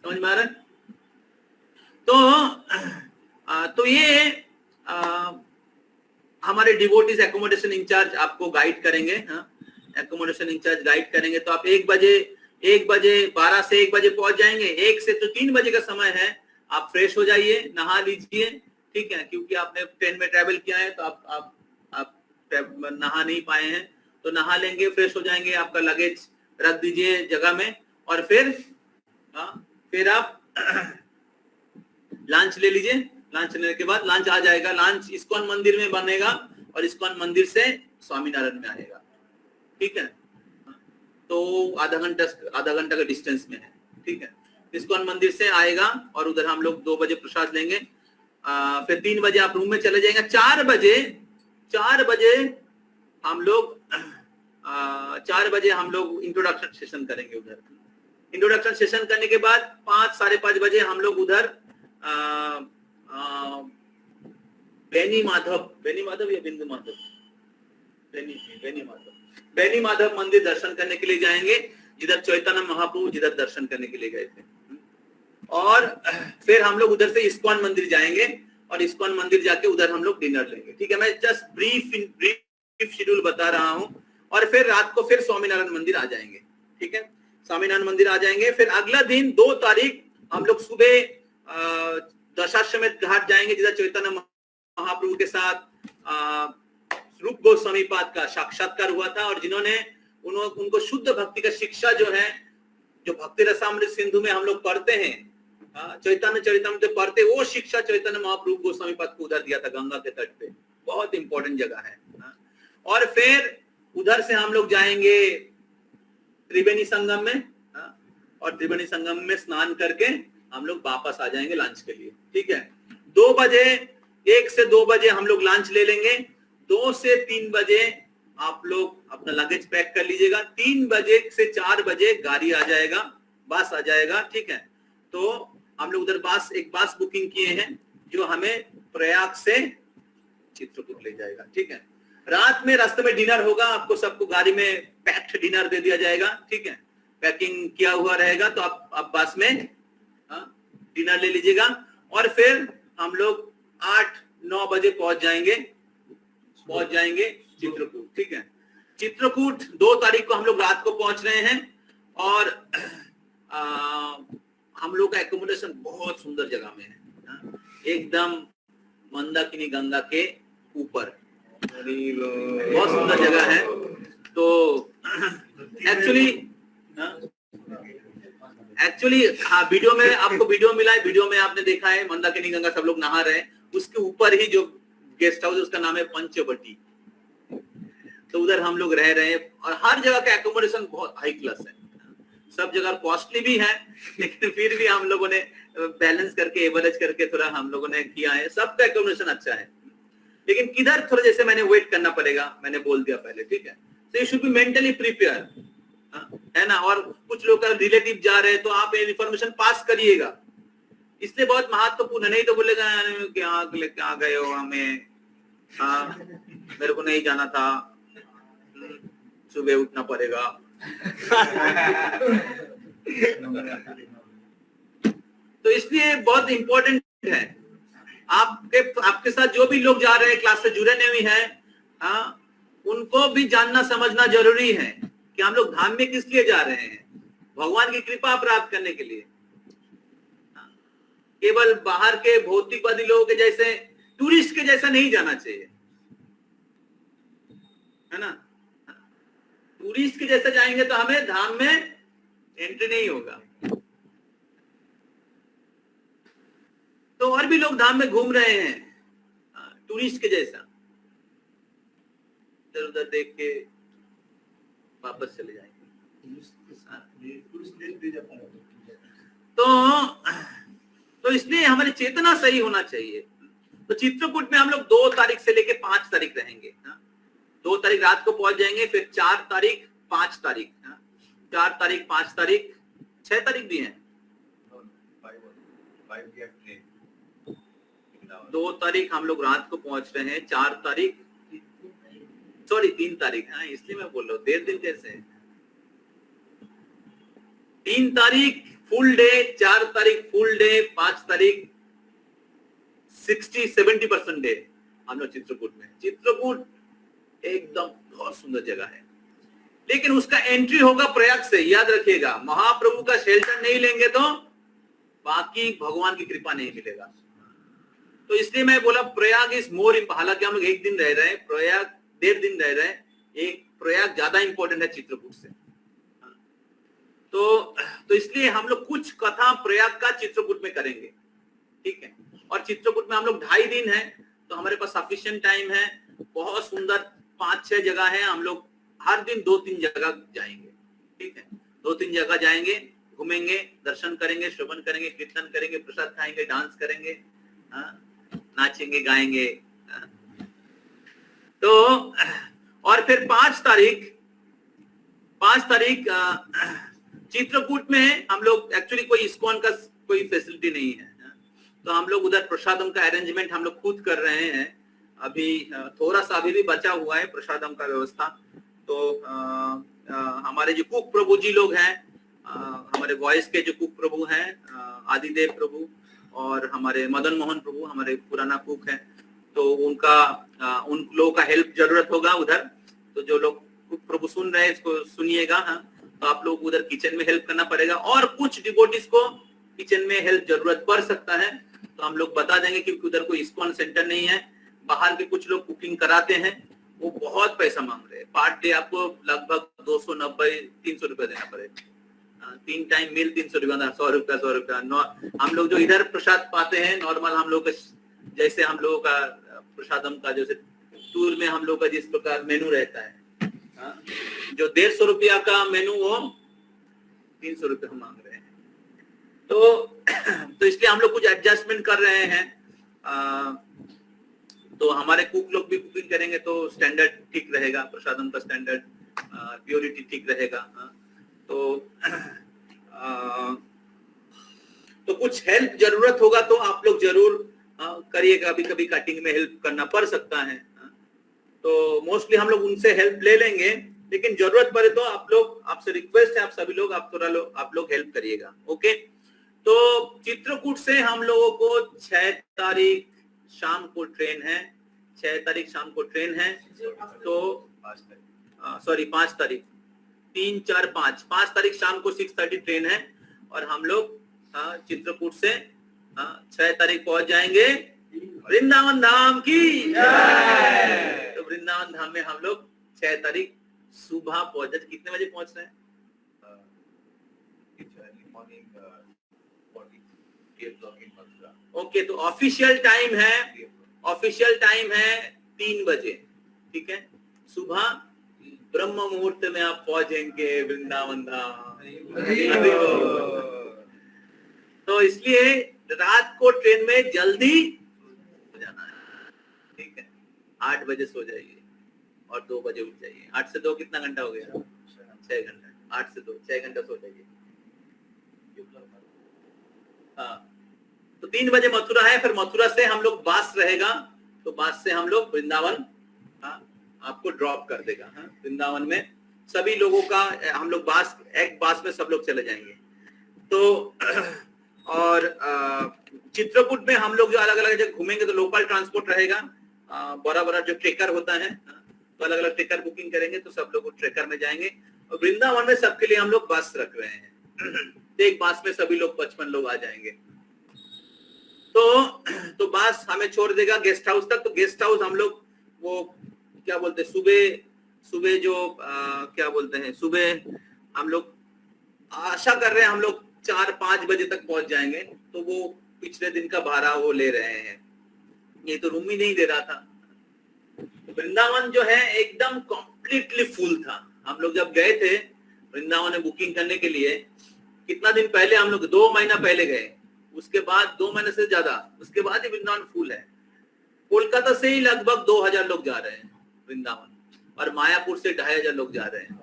समझ में आ रहा है? तो ये हमारे डिवोटीज एकोमोडेशन इंचार्ज आपको गाइड करेंगे। एकोमोडेशन इंचार्ज गाइड करेंगे। तो आप 1 बजे 12 से 1 बजे पहुंच जाएंगे। 1 से तो 3 बजे का समय है, आप फ्रेश हो जाइए, नहा लीजिए। ठीक है, क्योंकि आपने ट्रेन में ट्रेवल किया है, तो आप नहा नहीं पाए हैं, तो नहा लेंगे, फ्रेश हो जाएंगे, आपका लगेज रख दीजिए जगह में, और फिर आप लंच ले लीजिए। लंच लेने के बाद लंच आ जाएगा, लंच इस्कॉन मंदिर में बनेगा और इस्कॉन मंदिर से स्वामीनारायण में आएगा। ठीक है, तो आधा घंटा का डिस्टेंस में है। ठीक है, इस्कॉन मंदिर से आएगा और उधर हम लोग 2 बजे प्रसाद लेंगे। फिर 3 बजे आप रूम में चले जाएंगे। 4 बजे हम लोग 4 बजे हम लोग इंट्रोडक्शन सेशन करेंगे उधर। इंट्रोडक्शन सेशन करने के बाद 5 साढ़े 5 बजे हम लोग उधर बेनी माधव या बिंदु माधव, बेनी माधव मंदिर दर्शन करने के लिए जाएंगे, जिधर चैतन्य महाप्रभु जिधर दर्शन करने के लिए गए थे। और फिर हम लोग उधर से इस्कॉन मंदिर जाएंगे और इस्कॉन मंदिर जाके उधर हम लोग डिनर लेंगे। ठीक है, मैं जस्ट ब्रीफ शेड्यूल बता रहा हूं। और फिर रात को फिर स्वामीनारायण मंदिर आ जाएंगे। ठीक है, स्वामीनारायण मंदिर आ जाएंगे। फिर अगला दिन 2 तारीख हम लोग सुबह दशाश्वमेध घाट जाएंगे, जिधर चैतन्य महाप्रभु के साथ रूप गोस्वामी पाद का साक्षात्कार हुआ था, और जिन्होंने उनको शुद्ध भक्ति का शिक्षा जो है, जो भक्ति रसामृत सिंधु में हम लोग पढ़ते हैं, चैतन्य चरितामृत पढ़ते, वो शिक्षा चैतन्य महाप्रभु गोस्वामी पाद को उधर दिया था गंगा के तट पे। बहुत इंपॉर्टेंट जगह है। और फिर उधर से हम लोग जाएंगे त्रिवेणी संगम में, और त्रिवेणी संगम में स्नान करके हम लोग वापस आ जाएंगे लंच के लिए। ठीक है, 2 बजे 1 से 2 बजे हम लोग लंच ले लेंगे। 2 से 3 बजे आप लोग अपना लगेज पैक कर लीजिएगा। 3 बजे से 4 बजे गाड़ी आ जाएगा, बस आ जाएगा। ठीक है, तो हम लोग उधर एक बस बुकिंग किए हैं जो हमें प्रयाग से चित्रकूट ले जाएगा। ठीक है, रात में रास्ते में डिनर होगा, आपको सबको गाड़ी में पैक्ड डिनर दे दिया जाएगा। ठीक है, पैकिंग किया हुआ रहेगा, तो आप बस में डिनर ले लीजिएगा। और फिर हम लोग 8-9 बजे पहुंच जाएंगे चित्रकूट। ठीक है, चित्रकूट 2 तारीख को हम लोग रात को पहुंच रहे हैं। और हम लोग का एकोमोडेशन बहुत सुंदर जगह में है, एकदम मंदाकिनी गंगा के ऊपर, बहुत सुंदर जगह है। तो एक्चुअली हाँ, वीडियो में आपको वीडियो मिला है, वीडियो में आपने देखा है मंदाकिनी गंगा सब लोग नहा रहे हैं, उसके ऊपर ही जो गेस्ट हाउस है उसका नाम है पंचवटी। तो उधर हम लोग रह रहे हैं, और हर जगह का एकोमोडेशन बहुत हाई क्लास है। सब जगह कॉस्टली भी है, लेकिन फिर भी हम लोगों ने बैलेंस करके एवरेज करके थोड़ा हम लोगों ने किया है। सबका एकोमोडेशन अच्छा है, लेकिन किधर थोड़ा जैसे मैंने वेट करना पड़ेगा, मैंने बोल दिया पहले। ठीक है, तो you should be mentally prepare, है ना। और कुछ लोग का रिलेटिव जा रहे हैं, तो आप इन्फॉर्मेशन पास करिएगा, इसलिए बहुत महत्वपूर्ण। नहीं तो बोलेगा क्या गए हो, हमें मेरे को नहीं जाना था, सुबह उठना पड़ेगा। तो इसलिए बहुत इंपॉर्टेंट है, आपके साथ जो भी लोग जा रहे हैं, क्लास से जुड़े नहीं हैं, उनको भी जानना समझना जरूरी है कि हम लोग धाम में किस लिए जा रहे हैं, भगवान की कृपा प्राप्त करने के लिए। केवल बाहर के भौतिकवादी लोगों के जैसे, टूरिस्ट के जैसा नहीं जाना चाहिए, है ना। टूरिस्ट के जैसा जाएंगे तो हमें धाम में एंट्री नहीं होगा। तो और भी लोग धाम में घूम रहे हैं टूरिस्ट के जैसा, इधर उधर देख के वापस चले जाएंगे। तो इसलिए हमारी चेतना सही होना चाहिए। तो चित्रकूट में हम लोग 2 तारीख से लेके 5 तारीख रहेंगे। 2 तारीख रात को पहुंच जाएंगे, फिर 4 तारीख 5 तारीख, 4 तारीख 5 तारीख 6 तारीख भी है। 2 तारीख हम लोग रात को पहुंच रहे हैं, 4 तारीख 3 तारीख, हाँ इसलिए मैं बोल रहा हूँ 1.5 दिन कैसे है। 3 तारीख फुल डे, 4 तारीख फुल डे, 5 तारीख 60-70% डे हम लोग चित्रकूट में। चित्रकूट एकदम बहुत सुंदर जगह है, लेकिन उसका एंट्री होगा प्रयाग से, याद रखिएगा। महाप्रभु का शेल्टर नहीं लेंगे तो बाकी भगवान की कृपा नहीं मिलेगा। तो इसलिए मैं बोला प्रयाग इज मोर, हालांकि हम लोग 1 दिन रह रहे हैं, प्रयाग 1.5 दिन रह रहे हैं, एक प्रयाग ज्यादा इंपॉर्टेंट है चित्रकूट से। तो इसलिए हम लोग कुछ कथा प्रयाग का चित्रकूट में करेंगे। ठीक है, और चित्रकूट में हम लोग 2.5 दिन है, तो हमारे पास सफिशिएंट टाइम है। बहुत सुंदर 5-6 जगह है, हम लोग हर दिन 2-3 जगह जाएंगे। ठीक है, 2-3 जगह जाएंगे, घूमेंगे, दर्शन करेंगे, श्रवण करेंगे, कीर्तन करेंगे, प्रसाद खाएंगे, डांस करेंगे, नाचेंगे, गाएंगे। तो और फिर 5 तारीख चित्रकूट में हम लोग, एक्चुअली कोई इस्कॉन का कोई फैसिलिटी नहीं है, तो हम लोग उधर प्रसादम का अरेंजमेंट हम लोग खुद कर रहे हैं। अभी थोड़ा सा अभी भी बचा हुआ है प्रसादम का व्यवस्था। तो हमारे जो कुक प्रभु जी लोग हैं, हमारे वॉइस के जो कुक प्रभु हैं, आदिदेव प्रभु और हमारे मदन मोहन प्रभु, हमारे पुराना कुक हैं, तो उन लोगों का हेल्प जरूरत होगा उधर। तो जो लोग कुक प्रभु सुन रहे हैं इसको सुनिएगा। तो आप लोग उधर किचन में हेल्प करना पड़ेगा, और कुछ डिवोटीज को किचन में हेल्प जरूरत पड़ सकता है, तो हम लोग बता देंगे, क्योंकि उधर कोई इस्कॉन सेंटर नहीं है। बाहर के कुछ लोग कुकिंग कराते हैं, वो बहुत पैसा मांग रहे हैं। पर डे आपको लगभग 290-300 रुपए देना पड़ेगा। 3 टाइम मील 300 रुपया, 100 रुपया। हम लोग जो इधर प्रसाद पाते हैं नॉर्मल, हम लोग जैसे हम लोगों का प्रसादम का जैसे टूर में हम लोग का जिस प्रकार मेनू रहता है, जो 150 रुपया का मेनू वो 300 रुपया मांग रहे हैं। तो इसलिए हम लोग कुछ एडजस्टमेंट कर रहे हैं। तो हमारे कुक लोग भी कुकिंग करेंगे तो स्टैंडर्ड ठीक रहेगा, प्रसादम का स्टैंडर्ड, प्योरिटी ठीक रहेगा। तो कुछ हेल्प जरूरत होगा तो आप लोग जरूर करिएगा। कभी कभी कटिंग में हेल्प करना पड़ सकता है, तो मोस्टली हम लोग उनसे हेल्प ले लेंगे, लेकिन जरूरत पड़े तो आप लोग, आपसे रिक्वेस्ट है, आप सभी लोग आप लोग हेल्प करिएगा। ओके, तो चित्रकूट से हम लोगों को 6 तारीख शाम को ट्रेन है। 6 तारीख शाम को ट्रेन है, तो 5 तारीख 3, 4, 5 तारीख शाम को 6:30 ट्रेन है, और हम लोग चित्रकूट से 6 तारीख पहुंच जाएंगे वृंदावन धाम की जय। तो वृंदावन धाम में हम लोग 6 तारीख सुबह पहुंच जाए। कितने बजे पहुंच रहे हैं? ओके, तो ऑफिशियल टाइम है 3 बजे, ठीक है। सुबह ब्रह्म मुहूर्त में आप पहुंचेंगे वृंदावन धाम। तो इसलिए रात को ट्रेन में जल्दी हो जाना है, ठीक है। 8 बजे सो जाइए और 2 बजे उठ जाइए। 8 से 2 कितना घंटा हो गया? 6 घंटा। 8 से 2 6 घंटा सो जाइए। हाँ, तो 3 बजे मथुरा है, फिर मथुरा से हम लोग बास रहेगा, तो बास से हम लोग वृंदावन आपको ड्रॉप कर देगा। वृंदावन में सभी लोगों का हम लोग एक बास में सब लोग चले जाएंगे। तो और चित्रकूट में हम लोग जो अलग अलग जगह घूमेंगे, तो लोकल ट्रांसपोर्ट रहेगा। बड़ा जो ट्रेकर होता है, तो अलग अलग ट्रेकर बुकिंग करेंगे, तो सब लोग ट्रेकर में जाएंगे। और वृंदावन में सबके लिए हम लोग बस रख रहे हैं, तो एक बस में सभी लोग 55 लोग आ जाएंगे। तो बस हमें छोड़ देगा गेस्ट हाउस तक। तो गेस्ट हाउस हम लोग वो क्या बोलते हैं, सुबह जो क्या बोलते हैं, सुबह हम लोग आशा कर रहे हैं हम लोग 4-5 बजे तक पहुंच जाएंगे। तो वो पिछले दिन का भाड़ा वो ले रहे हैं, ये तो रूम ही नहीं दे रहा था। वृंदावन जो है एकदम कंप्लीटली फुल था। हम लोग जब गए थे वृंदावन में बुकिंग करने के लिए, कितना दिन पहले, हम लोग 2 महीना पहले गए, उसके बाद 2 महीने से ज्यादा, उसके बाद ही वृंदावन फुल है। कोलकाता से ही लगभग 2000 लोग जा रहे हैं वृंदावन, और मायापुर से 2500 लोग जा रहे हैं,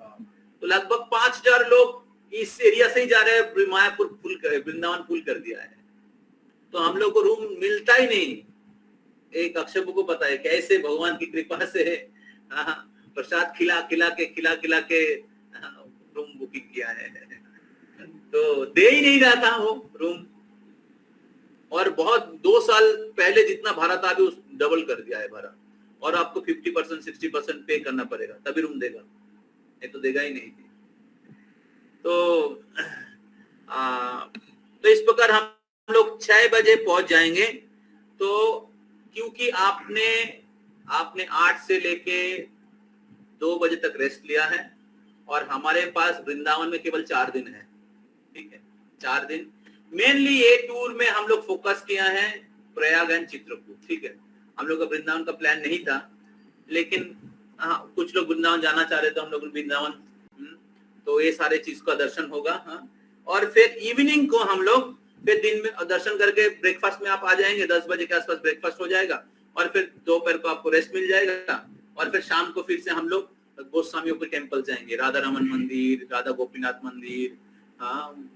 तो लगभग 5000 लोग इस एरिया से ही जा रहे हैं। मायापुर फुल कर, वृंदावन फुल कर दिया है, तो हम लोग को रूम मिलता ही नहीं। एक अक्षय को पता है कैसे भगवान की कृपा से प्रसाद खिला के रूम बुकिंग किया है, तो दे ही नहीं रहा था वो रूम। और बहुत 2 साल पहले जितना भाड़ा था, अभी उस डबल कर दिया है भाड़ा, और आपको 50% 60% पे करना पड़ेगा, तभी रूम देगा, नहीं तो देगा ही नहीं। तो इस प्रकार हम लोग 6 बजे पहुंच जाएंगे। तो क्योंकि आपने 8 से लेके 2 बजे तक रेस्ट लिया है, और हमारे पास वृंदावन में केवल 4 दिन है, ठीक है, 4 दिन। मेनली ये टूर में हम लोग फोकस किया है प्रयाग एंड चित्रकूट, ठीक है। हम लोग का वृंदावन का प्लान नहीं था, लेकिन कुछ लोग वृंदावन जाना चाह रहे थे, हम लोग वृंदावन, तो ये सारे चीज का दर्शन होगा। और फिर इवनिंग को हम लोग फिर दिन में दर्शन करके ब्रेकफास्ट में आप आ जाएंगे, 10 बजे के आसपास ब्रेकफास्ट हो जाएगा और फिर दोपहर को आपको रेस्ट मिल जाएगा और फिर शाम को फिर से हम लोग गोस्वामियों के टेम्पल जाएंगे, राधा रमन मंदिर, राधा गोपीनाथ मंदिर, हाँ,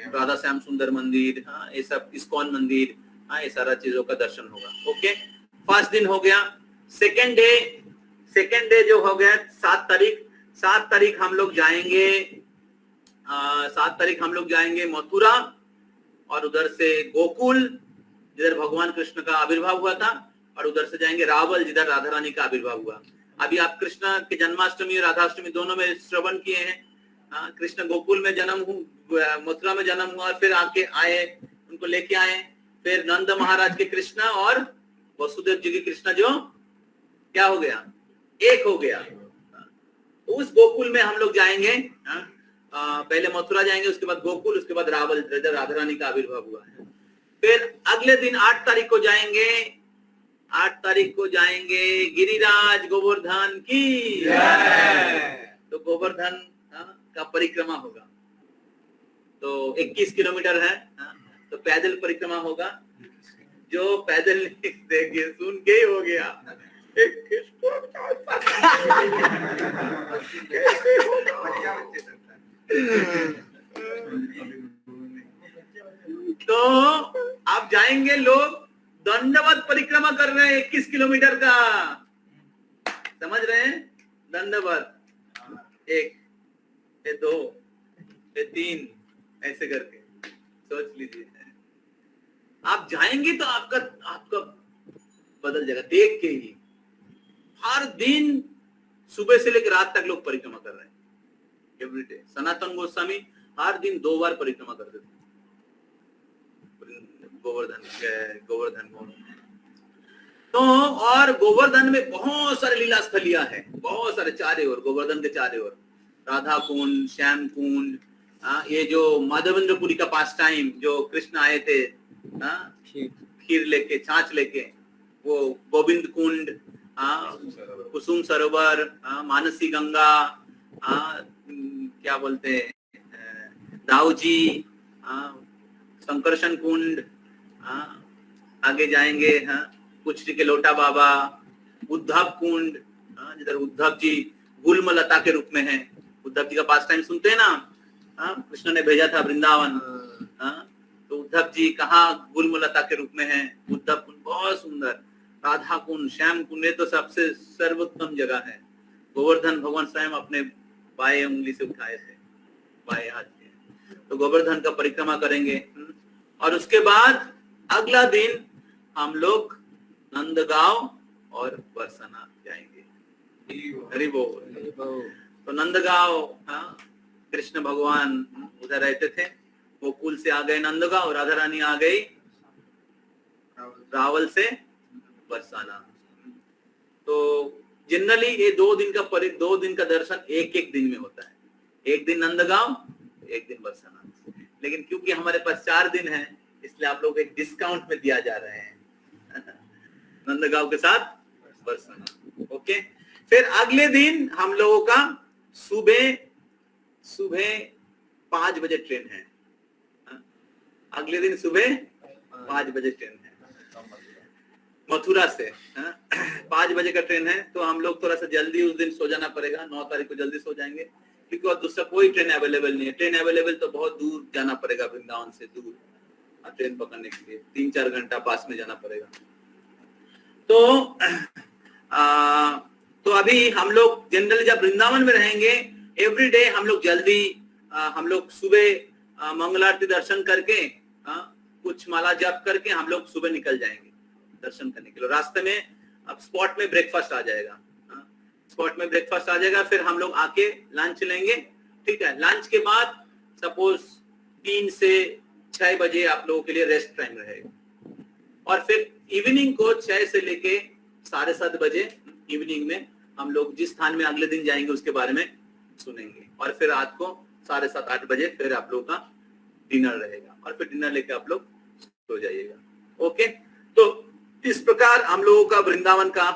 राधा श्याम सुंदर मंदिर, हाँ, ये सब इस्कॉन मंदिर, हाँ, ये सारा चीजों का दर्शन होगा। ओके, फर्स्ट दिन हो गया। सेकेंड डे जो हो गया 7 तारीख हम लोग जाएंगे 7 तारीख हम लोग जाएंगे मथुरा और उधर से गोकुल जिधर भगवान कृष्ण का आविर्भाव हुआ था और उधर से जाएंगे रावल जिधर राधा रानी का आविर्भाव हुआ। अभी आप कृष्ण के जन्माष्टमी और राधाष्टमी दोनों में श्रवण किए हैं। कृष्ण गोकुल में जन्म हुआ, मथुरा में जन्म हुआ, फिर आके आए, उनको लेके आए, फिर नंद महाराज के कृष्ण और वसुदेव जी के कृष्ण जो क्या हो गया, एक हो गया। उस गोकुल में हम लोग जाएंगे, पहले मथुरा जाएंगे, उसके बाद गोकुल, उसके बाद रावल जिधर राधा रानी का आविर्भाव हुआ है। फिर अगले दिन 8 तारीख को जाएंगे गिरिराज गोवर्धन की, तो गोवर्धन का परिक्रमा होगा। तो 21 किलोमीटर है, तो पैदल परिक्रमा होगा। जो पैदल देखिए सुन के ही हो गया तो आप जाएंगे, लोग दंडवत परिक्रमा कर रहे हैं 21 किलोमीटर का, समझ रहे हैं? दंडवत 1 फिर 2 फिर 3 ऐसे करके सोच लीजिए। आप जाएंगे तो आपका बदल जाएगा देख के ही। हर दिन सुबह से लेकर रात तक लोग परिक्रमा कर रहे हैं, एवरीडे। सनातन गोस्वामी हर दिन 2 बार परिक्रमा कर देते हैं गोवर्धन को। तो और गोवर्धन में बहुत सारे लीला स्थलियां हैं, बहुत सारे चारे ओर, गोवर्धन के चारे ओर राधा कुंड, श्याम कुंड, ये जो माधवेंद्रपुरी का पास टाइम जो कृष्ण आए थे खीर लेके, छाछ लेके, वो गोविंद कुंड, कुसुम सरोवर, मानसी गंगा, क्या बोलते हैं दाऊजी, संकर्षण कुंड, आगे जाएंगे कुचरी के लोटा बाबा, उद्धव कुंड, जिधर उद्धव जी गुल्म लता के रूप में है। उद्धव जी का पास टाइम सुनते हैं ना, कृष्ण ने भेजा था वृंदावन, तो उद्धव जी कहाँ गुल्म लता के रूप में है। उद्धव कुंड बहुत सुंदर, राधा कुंड, श्याम कुंड, ये तो सबसे सर्वोत्तम जगह है। गोवर्धन भगवान स्वयं अपने बाएं उंगली से उठाए थे, बाएं हाथ से। तो गोवर्धन का परिक्रमा करेंगे और उसके बाद अगला दिन हम लोग नंदगांव और बरसाना जाएंगे। हरि बोल। तो नंदगांव, कृष्ण भगवान उधर रहते थे, गोकुल से आ गए नंदगांव, राधा रानी आ गई रावल से बरसाना। तो जनरली ये 2 दिन का दर्शन एक दिन में होता है, एक दिन नंदगांव, एक दिन बरसाना। लेकिन क्योंकि हमारे पास 4 दिन है, इसलिए आप लोग एक डिस्काउंट में दिया जा रहे हैं नंदगांव के साथ बरसाना। ओके, फिर अगले दिन हम लोगों का सुबह 5 बजे ट्रेन है। अगले दिन सुबह 5 बजे ट्रेन है मथुरा से, 5 बजे का ट्रेन है। तो हम लोग थोड़ा सा जल्दी उस दिन सो जाना पड़ेगा, 9 तारीख को जल्दी सो जाएंगे, क्योंकि और दूसरा कोई ट्रेन अवेलेबल नहीं है। ट्रेन अवेलेबल तो बहुत दूर जाना पड़ेगा, वृंदावन से दूर ट्रेन पकड़ने के लिए 3-4 घंटा पास में जाना पड़ेगा। तो अभी हम लोग जनरली जब वृंदावन में रहेंगे, एवरीडे हम लोग जल्दी, हम लोग सुबह मंगल आरती दर्शन करके, कुछ माला जप करके हम लोग सुबह निकल जाएंगे दर्शन करने के लिए। रास्ते में अब स्पॉट में ब्रेकफास्ट आ जाएगा, फिर हम लोग आके लंच लेंगे, ठीक है। लंच के बाद सपोज 3 से 6 बजे आप लोगों के लिए रेस्ट टाइम रहेगा, और फिर इवनिंग को 6 से लेके 7:30 बजे इवनिंग में हम लोग जिस स्थान में अगले दिन जाएंगे उसके बारे में सुनेंगे, और फिर रात को 7:30-8 बजे फिर आप लोगों का डिनर रहेगा, और फिर डिनर लेके आप लोग सो जाइएगा। ओके, तो इस प्रकार हम लोगों का वृंदावन का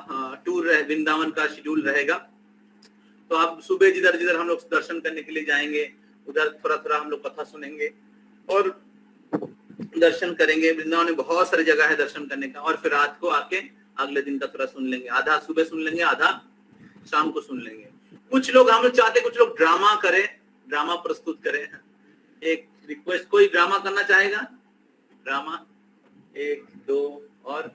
टूर वृंदावन का शेड्यूल रहेगा। तो आप सुबह जिधर हम लोग दर्शन करने के लिए जाएंगे, उधर थोड़ा थोड़ा हम लोग कथा सुनेंगे और दर्शन करेंगे। वृंदावन में बहुत सारी जगह है दर्शन करने का। और फिर रात को आके अगले दिन का थोड़ा सुन लेंगे, आधा सुबह सुन लेंगे, आधा शाम को सुन लेंगे। कुछ लोग हम लोग चाहते, कुछ लोग ड्रामा करें, ड्रामा प्रस्तुत करें। एक रिक्वेस्ट, कोई ड्रामा करना चाहेगा? ड्रामा 1 2 और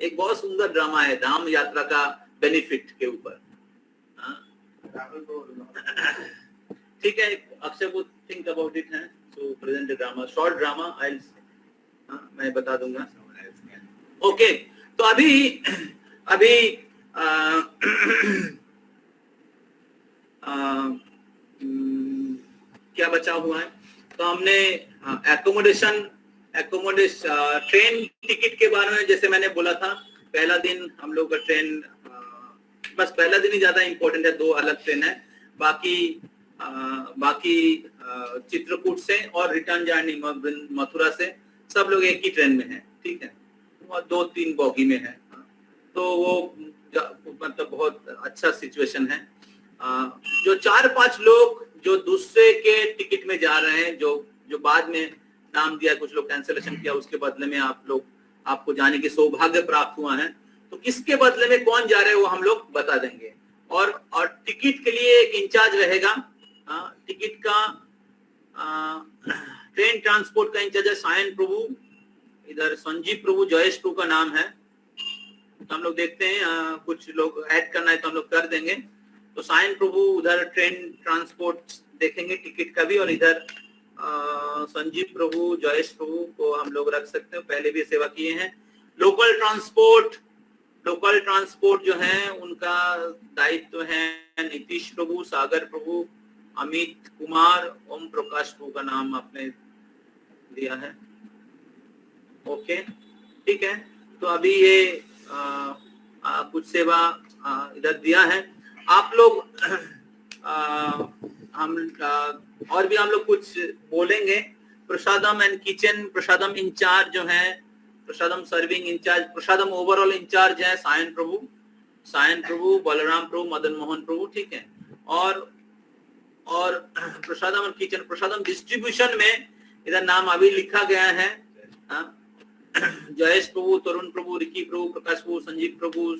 एक बहुत सुंदर ड्रामा है धाम यात्रा का बेनिफिट के ऊपर। ठीक है, अक्षय को थिंक अबाउट इट है, सो present drama, short drama I मैं बता दूंगा। ओके, तो अभी क्या बचा हुआ है? तो हमने एकोमोडेशन ट्रेन टिकट के बारे में जैसे मैंने बोला था, पहला दिन हम लोग का ट्रेन, बस पहला दिन ही ज्यादा इंपॉर्टेंट है, 2 अलग ट्रेन है। बाकी चित्रकूट से और रिटर्न जर्नी मथुरा से सब लोग एक ही ट्रेन में है, ठीक है, और 2-3 बोगी में है। तो वो मतलब बहुत अच्छा सिचुएशन है। जो 4-5 लोग जो दूसरे के टिकट में जा रहे हैं, जो बाद में नाम दिया, कुछ लोग कैंसिलेशन किया, उसके बदले में आपको जाने की सौभाग्य प्राप्त हुआ है, तो किसके बदले में कौन जा रहे हैं वो हम लोग बता देंगे। और टिकट के लिए एक इंचार्ज रहेगा। टिकट का ट्रेन ट्रांसपोर्ट का इंचार्ज है सायन प्रभु, इधर संजीव प्रभु, जयेश प्रभु का नाम है। तो हम लोग देखते हैं कुछ लोग ऐड करना है तो हम लोग कर देंगे। तो सायन प्रभु उधर ट्रेन ट्रांसपोर्ट देखेंगे टिकट का भी, और इधर संजीव प्रभु, जयेश प्रभु को हम लोग रख सकते हैं, पहले भी सेवा किए हैं। लोकल ट्रांसपोर्ट जो है उनका दायित्व है नीतीश प्रभु, सागर प्रभु, अमित कुमार, ओम प्रकाश प्रभु का नाम आपने दिया है। ओके, ठीक है। तो अभी ये कुछ सेवा इधर दिया है। आप लोग और भी हम लोग कुछ बोलेंगे। प्रसादम एंड किचन, प्रसादम इंचार्ज जो है, प्रसादम सर्विंग इंचार्ज, प्रसादम ओवरऑल इंचार्ज है सायन प्रभु, बलराम प्रभु, मदन मोहन प्रभु, ठीक है। और प्रसादम और किचन, प्रसादम डिस्ट्रीब्यूशन में इधर नाम अभी लिखा गया है जयेश प्रभु, तरुण प्रभु, रिकी प्रभु, प्रकाश प्रभु, संजीव प्रभु,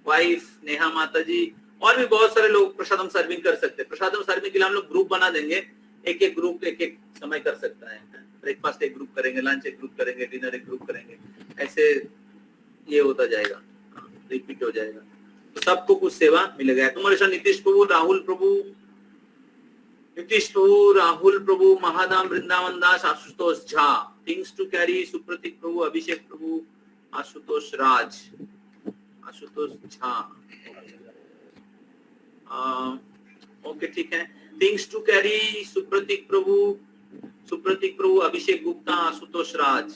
वाइफ नेहा माता जी, और भी बहुत सारे लोग प्रसादम सर्विंग कर सकते हैं। प्रसादम सर्विंग के लिए हम लोग ग्रुप बना देंगे, एक ग्रुप एक समय कर सकता है। ब्रेकफास्ट एक ग्रुप करेंगे, लंच एक ग्रुप करेंगे, डिनर एक ग्रुप करेंगे, ऐसे ये होता जाएगा, रिपीट हो जाएगा। तो सबको कुछ सेवा मिलेगा। Accommodation Nitish Prabhu, Rahul Prabhu, Mahadam Vrindavan Das, Ashutosh Jha, things to carry, Supratik Prabhu, Abhishek Prabhu, Ashutosh Jha, okay, ठीक है। Things to carry, Supratik Prabhu, Abhishek Gupta, Ashutosh Raj.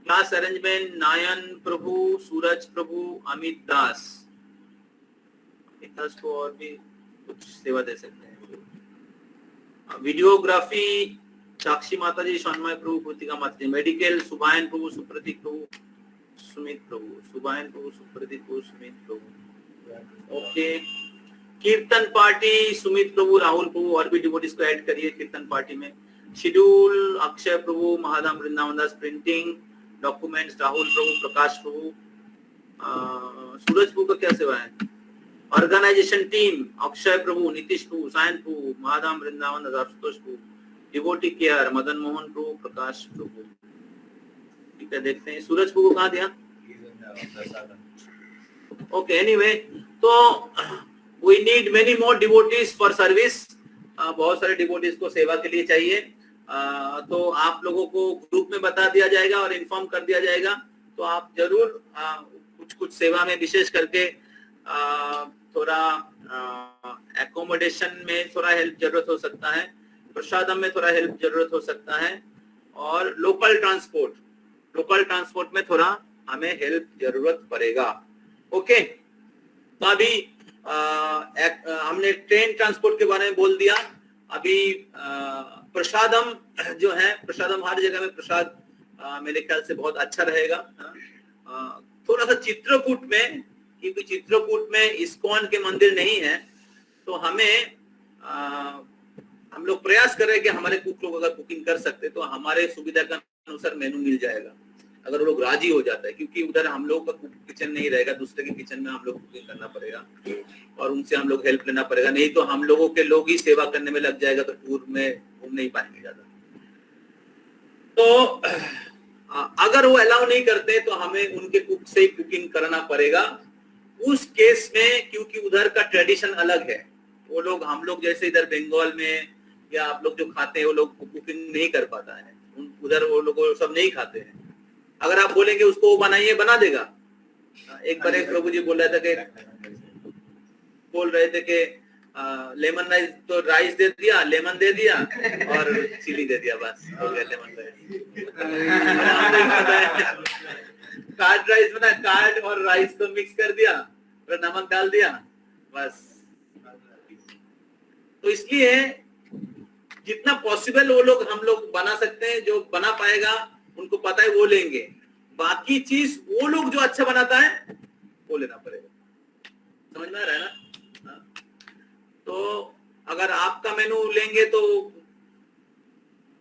Class arrangement Nayan Prabhu, Suraj Prabhu, Amit Das. को और भी कुछ सेवा दे सकते हैं। वीडियोग्राफी साक्षी माता जी, सन्मय प्रभु, कृतिका माता जी। मेडिकल सुभायन प्रभु, सुप्रतीक प्रभु, सुमित प्रभु, सुभायन प्रभु, सुप्रतीक प्रभु, सुमित प्रभु, ओके। कीर्तन पार्टी सुमित प्रभु, राहुल प्रभु, और भी डिवोटीज को ऐड करिए कीर्तन पार्टी में। शेड्यूल अक्षय प्रभु, महादाम वृंदावन दास। प्रिंटिंग डॉक्यूमेंट्स राहुल प्रभु, प्रकाश प्रभु, सूरज प्रभु का क्या सेवा है? ऑर्गेनाइजेशन टीम अक्षय प्रभु, नीतीश प्रभु, सायन प्रभु, महादाम वृंदावन दास, आशुतोष प्रभु। डिवोटी केयर मदन मोहन प्रभु, प्रकाश प्रभु, ठीक है। देखते हैं सूरज प्रभु कहाँ दिया। ओके, एनीवे, तो we need many more devotees for service। बहुत सारे डिवोटीज को सेवा के लिए चाहिए। तो आप लोगों को ग्रुप में बता दिया जाएगा और इन्फॉर्म कर दिया जाएगा। तो आप जरूर कुछ सेवा में, विशेष करके थोड़ा एकोमोडेशन में थोड़ा हेल्प जरूरत हो सकता है, प्रसादम में थोड़ा हेल्प जरूरत हो सकता है, और लोकल ट्रांसपोर्ट में थोड़ा हमें हेल्प जरूरत पड़ेगा। ओके, तो अभी हमने ट्रेन ट्रांसपोर्ट के बारे में बोल दिया। अभी प्रसादम जो है, प्रसादम हर जगह में प्रसाद मेरे ख्याल से बहुत अच्छा रहेगा। थोड़ा सा चित्रकूट में, क्योंकि चित्रकूट में इस्कॉन के मंदिर नहीं है, तो हमें हम लोग प्रयास कर रहे हैं कि हमारे कुक लोग अगर कुकिंग कर सकते तो हमारे सुविधा के अनुसार मेनू मिल जाएगा, अगर वो लोग राजी हो जाता है, क्योंकि उधर हम लोग का किचन नहीं रहेगा, दूसरे के किचन में हम लोग कुकिंग करना पड़ेगा और उनसे हम लोग हेल्प लेना पड़ेगा, नहीं तो हम लोगों के लोग ही सेवा करने में लग जाएगा तो टूर में घूम नहीं पाएंगे ज्यादा। तो अगर वो अलाउ नहीं करते तो हमें उनके कुक से ही कुकिंग कराना पड़ेगा उस केस में, क्योंकि उधर का ट्रेडिशन अलग है। वो लोग हम लोग जैसे इधर बंगाल में या आप लोग जो खाते हैं वो लोग कुकिंग नहीं कर पाता है, उधर वो लोग सब नहीं खाते हैं। अगर आप बोलेंगे उसको बनाइए, बना देगा। एक बार एक प्रभु जी बोल रहे थे कि लेमन राइस, तो राइस दे दिया, लेमन दे दिया और चिली दे दिया, बस हो गया लेमन राइस। कार्ड राइस बना, कार्ड और राइस को मिक्स कर दिया और नमक डाल दिया, बस। तो इसलिए जितना पॉसिबल वो लोग हम लोग बना सकते हैं, जो बना पाएगा उनको पता है वो लेंगे, बाकी चीज वो लोग जो अच्छा बनाता है वो लेना पड़ेगा। समझ में आ रहा है ना? तो अगर आपका मेनू लेंगे तो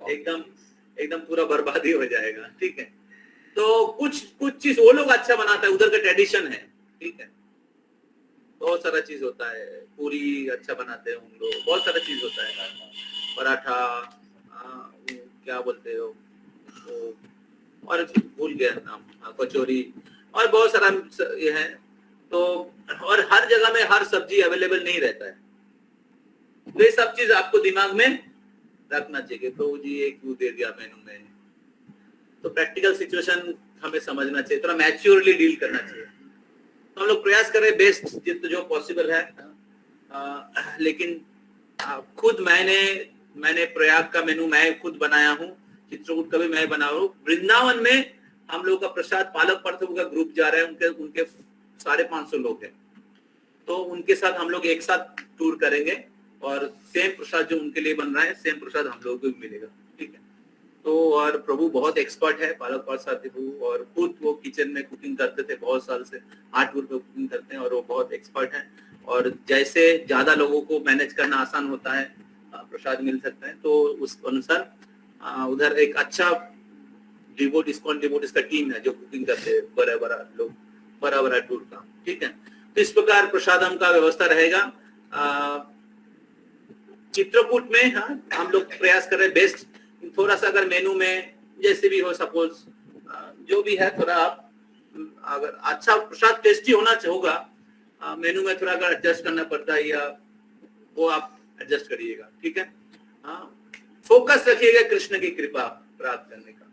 एकदम पूरा बर्बादी हो जाएगा, ठीक है। तो कुछ चीज वो लोग अच्छा बनाता है, उधर का ट्रेडिशन है, ठीक है। बहुत सारा चीज होता है, पूरी अच्छा बनाते हैं उन लोग, बहुत सारा चीज होता है, पराठा, क्या बोलते हो वो, और भूल गया नाम, कचौरी, और बहुत सारा ये है। तो और हर जगह में हर सब्जी अवेलेबल नहीं रहता है, तो ये सब चीज आपको दिमाग में रखना चाहिए। तो जी ये क्यों दे दिया मेनू में, तो प्रैक्टिकल सिचुएशन हमें समझना चाहिए, थोड़ा मैच्योरली डील करना चाहिए। तो हम लोग प्रयास करें बेस्ट जितना जो पॉसिबल है, लेकिन खुद मैंने प्रयाग का मेनू मैं खुद बनाया हूँ, चित्रकूट का भी मैं बना हूँ। वृंदावन में हम लोग का प्रसाद पालक पार्थव का ग्रुप जा रहे हैं, उनके 550 लोग हैं, तो उनके साथ हम लोग एक साथ टूर करेंगे और सेम प्रसाद जो उनके लिए बन रहा है सेम प्रसाद हम लोगों को भी मिलेगा, ठीक है। तो और प्रभु बहुत एक्सपर्ट है पालक प्रसाद प्रभु, और खुद वो किचन में कुकिंग करते थे बहुत साल से, 8 टूर पे कुकिंग करते हैं और वो बहुत एक्सपर्ट है। और जैसे ज्यादा लोगों को मैनेज करना आसान होता है, प्रसाद मिल सकता है, तो उस अनुसार उधर एक अच्छा इस्कॉन डिवोटीज का टीम है जो कुकिंग करते हैं, बड़ा टूर का, ठीक है। तो इस प्रकार प्रसादम का व्यवस्था रहेगा चित्रकूट में। हाँ, हम लोग प्रयास कर रहे हैं बेस्ट, थोड़ा सा अगर मेनू में जैसे भी हो, सपोज जो भी है, थोड़ा आप अगर अच्छा प्रसाद टेस्टी होना होगा, मेनू में थोड़ा अगर एडजस्ट करना पड़ता है या वो आप एडजस्ट करिएगा, ठीक है। हाँ, फोकस रखिएगा कृष्ण की कृपा प्राप्त करने का।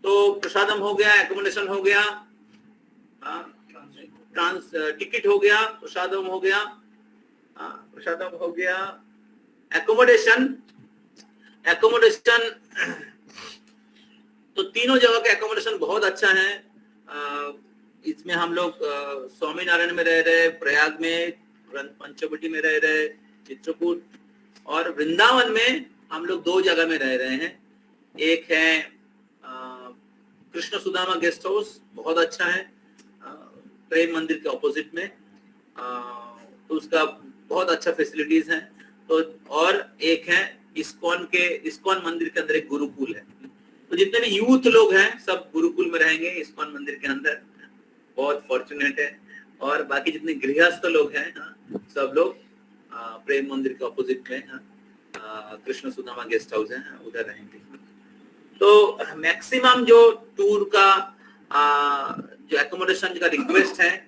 तो प्रसादम हो गया, एकोमोडेशन हो गया, टिकट हो गया, प्रसादम हो गया, प्रसादम हो गया, एकोमोडेशन तो तीनों जगह का एकोमोडेशन बहुत अच्छा है। इसमें हम लोग स्वामीनारायण में रह रहे, प्रयाग में, पंचवटी में रह रहे, चित्रकूट और वृंदावन में हम लोग 2 जगह में रह रहे हैं। एक है कृष्ण सुदामा गेस्ट हाउस, बहुत अच्छा है, प्रेम मंदिर के ऑपोजिट में, तो उसका बहुत अच्छा फैसिलिटीज हैं। तो और एक है इस्कॉन मंदिर के अंदर एक गुरुकुल है, तो जितने भी यूथ लोग हैं सब गुरुकुल में रहेंगे इस्कॉन मंदिर के अंदर, बहुत फॉर्चुनेट है। और बाकी जितने गृहस्थ लोग हैं, सब लोग प्रेम मंदिर के ऑपोजिट में कृष्ण सुदामा गेस्ट हाउस है, उधर रहेंगे। तो मैक्सिमम जो टूर का जो एकोमोडेशन का रिक्वेस्ट है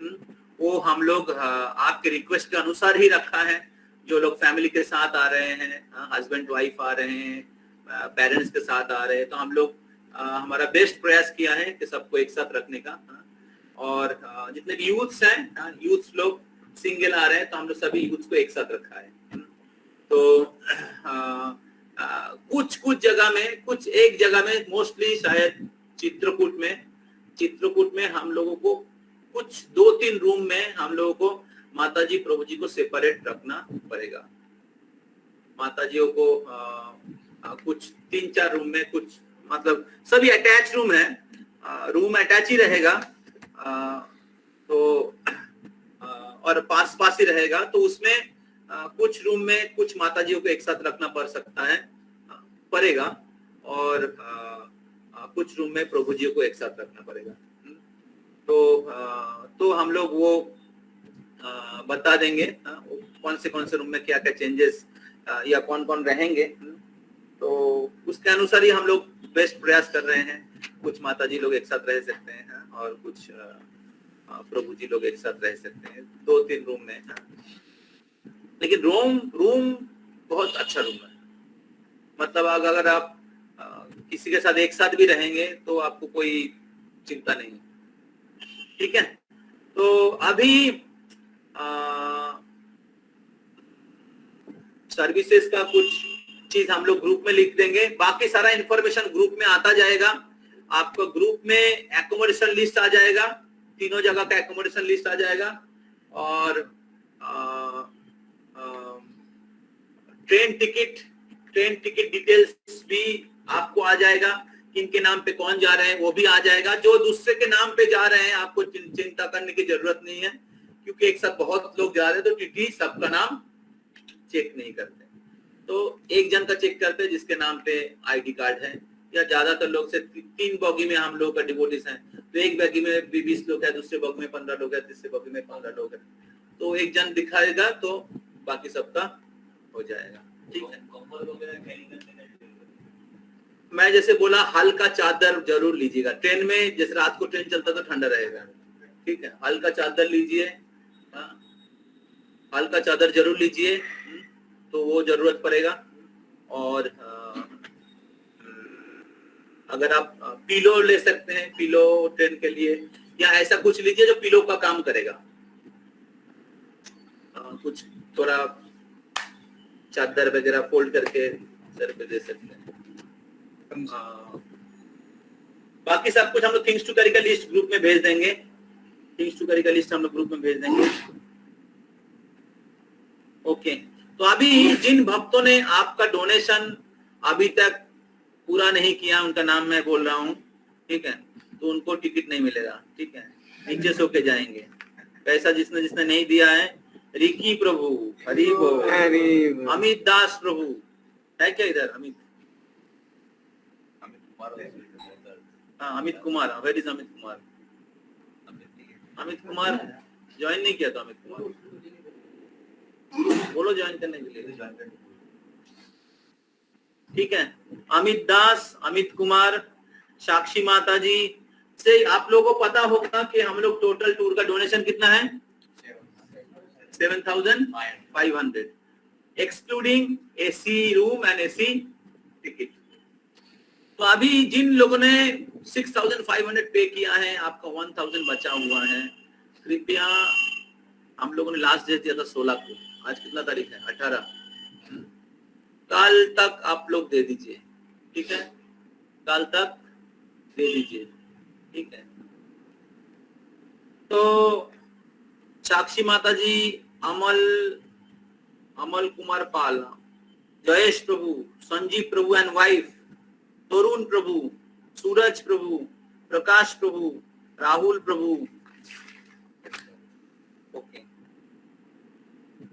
वो हम लोग आपके रिक्वेस्ट के अनुसार ही रखा है। जो लोग फैमिली के साथ आ रहे हैं, हस्बैंड वाइफ आ रहे हैं, पेरेंट्स के साथ आ रहे हैं, तो हम लोग हमारा बेस्ट प्रयास किया है कि सबको एक साथ रखने का। और जितने भी यूथ्स हैं, यूथ्स लोग सिंगल आ रहे हैं, तो हम लोग सभी यूथ्स को एक साथ रखा है। तो कुछ जगह में, कुछ एक जगह में, मोस्टली शायद चित्रकूट में हम लोगों को कुछ 2-3 रूम में हम लोगों को माताजी प्रभु जी को सेपरेट रखना पड़ेगा। माताजियों को कुछ 3-4 रूम में, कुछ मतलब सभी अटैच रूम है, रूम अटैच ही रहेगा, तो और पास ही रहेगा। तो उसमें कुछ रूम में कुछ माताजियों को एक साथ रखना पड़ेगा और कुछ रूम में प्रभु जी को एक साथ रखना पड़ेगा। तो हम लोग वो बता देंगे कौन से रूम में क्या क्या चेंजेस या कौन कौन रहेंगे। तो उसके अनुसार ही हम लोग बेस्ट प्रयास कर रहे हैं। कुछ माताजी लोग एक साथ रह सकते हैं और कुछ प्रभु जी लोग एक साथ रह सकते हैं 2-3 रूम में। लेकिन रूम बहुत अच्छा रूम है। मतलब अगर आप किसी के साथ एक साथ भी रहेंगे तो आपको कोई चिंता नहीं। ठीक है, तो अभी सर्विसेज का कुछ चीज हम लोग ग्रुप में लिख देंगे। बाकी सारा इंफॉर्मेशन ग्रुप में आता जाएगा। आपको ग्रुप में एकोमोडेशन लिस्ट आ जाएगा, तीनों जगह का एकोमोडेशन लिस्ट आ जाएगा और ट्रेन टिकट डिटेल्स भी आपको आ जाएगा। किनके नाम पे कौन जा रहे हैं वो भी आ जाएगा। जो दूसरे के नाम पे जा रहे हैं आपको चिंता करने की जरूरत नहीं है, क्योंकि एक साथ बहुत लोग जा रहे हैं तो टीटी सबका नाम चेक नहीं करते। तो एक जन का चेक करते हैं जिसके नाम पे आईडी कार्ड है, या ज्यादातर लोग से 3 बॉगी में हम लोग का डिवोटीज हैं, तो एक बॉगी में 20 लोग है, दूसरे बॉगी में 15 लोग है, तीसरे बॉगी में 15 लोग है। तो एक जन दिखाएगा तो बाकी सबका हो जाएगा। ठीक है, मैं जैसे बोला हल्का चादर जरूर लीजिएगा। ट्रेन में जैसे रात को ट्रेन चलता तो ठंडा रहेगा। ठीक है, हल्का चादर लीजिए, हल्का चादर जरूर लीजिए, तो वो जरूरत पड़ेगा। और अगर आप पिलो ले सकते हैं, पिलो ट्रेन के लिए, या ऐसा कुछ लीजिए जो पिलो का काम करेगा। कुछ थोड़ा चादर वगैरह फोल्ड करके सर पे दे सकते हैं। बाकी सब कुछ हम लोग थिंग्स टू कैरी का लिस्ट ग्रुप में भेज देंगे। थिंग्स टू कैरी का लिस्ट हम लोग ग्रुप में भेज देंगे। ओके, तो अभी जिन भक्तों ने आपका डोनेशन अभी तक पूरा नहीं किया, उनका नाम मैं बोल रहा हूँ। ठीक है, तो उनको टिकट नहीं मिलेगा। ठीक है, नीचे सो के जाएंगे। पैसा जिसने जिसने नहीं दिया है, रिकी प्रभु, हरि बोल, अमित दास प्रभु है क्या इधर? अमित हाँ, Amit Kumar, where is Amit Kumar? Amit Kumar join नहीं किया था। अमित कुमार बोलो ज्वाइन करने के लिए। ठीक है, अमित दास, अमित कुमार, साक्षी माता जी से आप लोगों को पता होगा कि हम लोग टोटल टूर का डोनेशन कितना है? 7,500 excluding AC room and AC ticket. तो अभी जिन लोगों ने 6,500 पे किया है, आपका 1,000 बचा हुआ है। कृपया, हम लोगों ने लास्ट डेट दिया था 16 को, आज कितना तारीख है? 18। कल तक आप लोग दे दीजिए। ठीक है, कल तक दे दीजिए। ठीक है, तो Sakshi Mata ji, Amal Kumar Pal, Jayesh Prabhu, Sanjeev Prabhu and wife, Tarun Prabhu, Suraj Prabhu, Prakash Prabhu, Rahul Prabhu. Okay,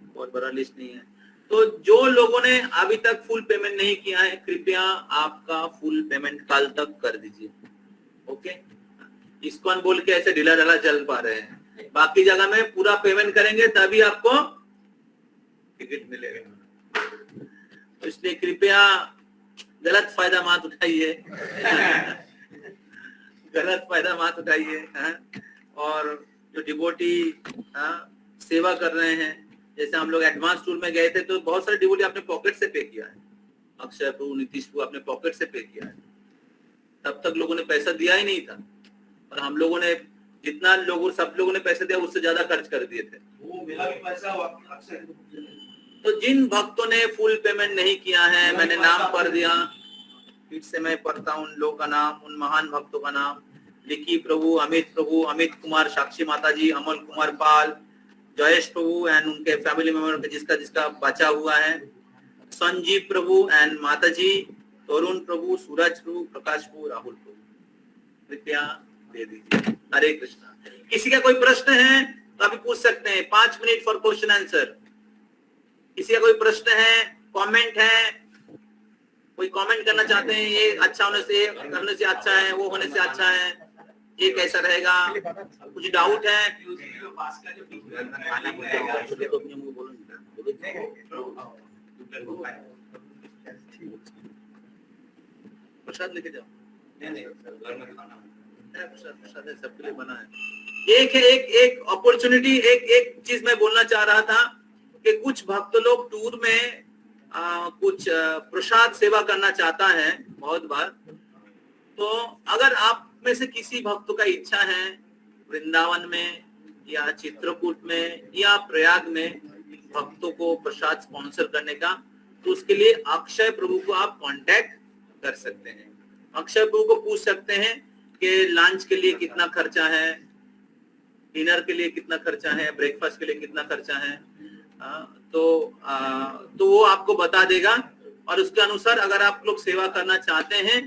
बहुत बड़ा लिस्ट नहीं है। तो जो लोगों ने अभी तक फुल पेमेंट नहीं किया है, कृपया आपका फुल पेमेंट कल तक कर दीजिए। ओके, इस्कॉन बोल के ऐसे ढीला ढाला चल पा रहे हैं। बाकी जगह में पूरा पेमेंट करेंगे तभी आपको टिकट मिलेगा। तो इसलिए कृपया गलत फायदा मत उठाइए। गलत फायदा मत उठाइए। और जो डिवोटी सेवा कर रहे हैं, जैसे हम लोग एडवांस टूर में गए थे तो बहुत सारे डिवोटी अपने पॉकेट से पे किया है। अक्षय प्रभु, नीतीश प्रभु अपने पॉकेट से पे किया है। तब तक लोगों ने पैसा दिया ही नहीं था, और हम लोगों ने जितना सब लोगों ने पैसे दिया उससे ज्यादा खर्च कर दिए थे। वो मेरा भी पैसा अक्षय। तो जिन भक्तों ने फुल पेमेंट नहीं किया है, मैंने नाम पढ़ दिया, फिर से मैं पढ़ता हूँ उन लोगों का नाम, उन महान भक्तों का नाम। लिकी प्रभु, अमित कुमार, साक्षी माता जी, अमल कुमार पाल, जयेश प्रभु एंड उनके फैमिली मेंबर जिसका जिसका बचा हुआ है, संजीव प्रभु एंड माता जी, तरुण प्रभु, सूरज प्रभु, प्रकाश प्रभु, राहुल प्रभु। कृपया दे दीजिए। हरे कृष्णा। किसी का कोई प्रश्न है तो अभी पूछ सकते हैं। 5 मिनट फॉर क्वेश्चन आंसर। किसी का कोई प्रश्न है, कमेंट है, कोई कमेंट करना चाहते हैं, ये अच्छा होने से, करने से अच्छा है, वो होने से अच्छा है, ये कैसा रहेगा, कुछ डाउट है? प्रसाद लेके जाओ, प्रसाद है, सबके लिए बना है। एक अपॉर्चुनिटी, एक चीज मैं बोलना चाह रहा था कि कुछ भक्त लोग टूर में कुछ प्रसाद सेवा करना चाहता है बहुत बार। तो अगर आप में से किसी भक्त का इच्छा है वृंदावन में या चित्रकूट में या प्रयाग में भक्तों को प्रसाद स्पॉन्सर करने का, तो उसके लिए अक्षय प्रभु को आप कांटेक्ट कर सकते हैं। अक्षय प्रभु को पूछ सकते हैं कि लंच के लिए कितना खर्चा है, डिनर के लिए कितना खर्चा है, ब्रेकफास्ट के लिए कितना खर्चा है। तो वो आपको बता देगा और उसके अनुसार अगर आप लोग सेवा करना चाहते हैं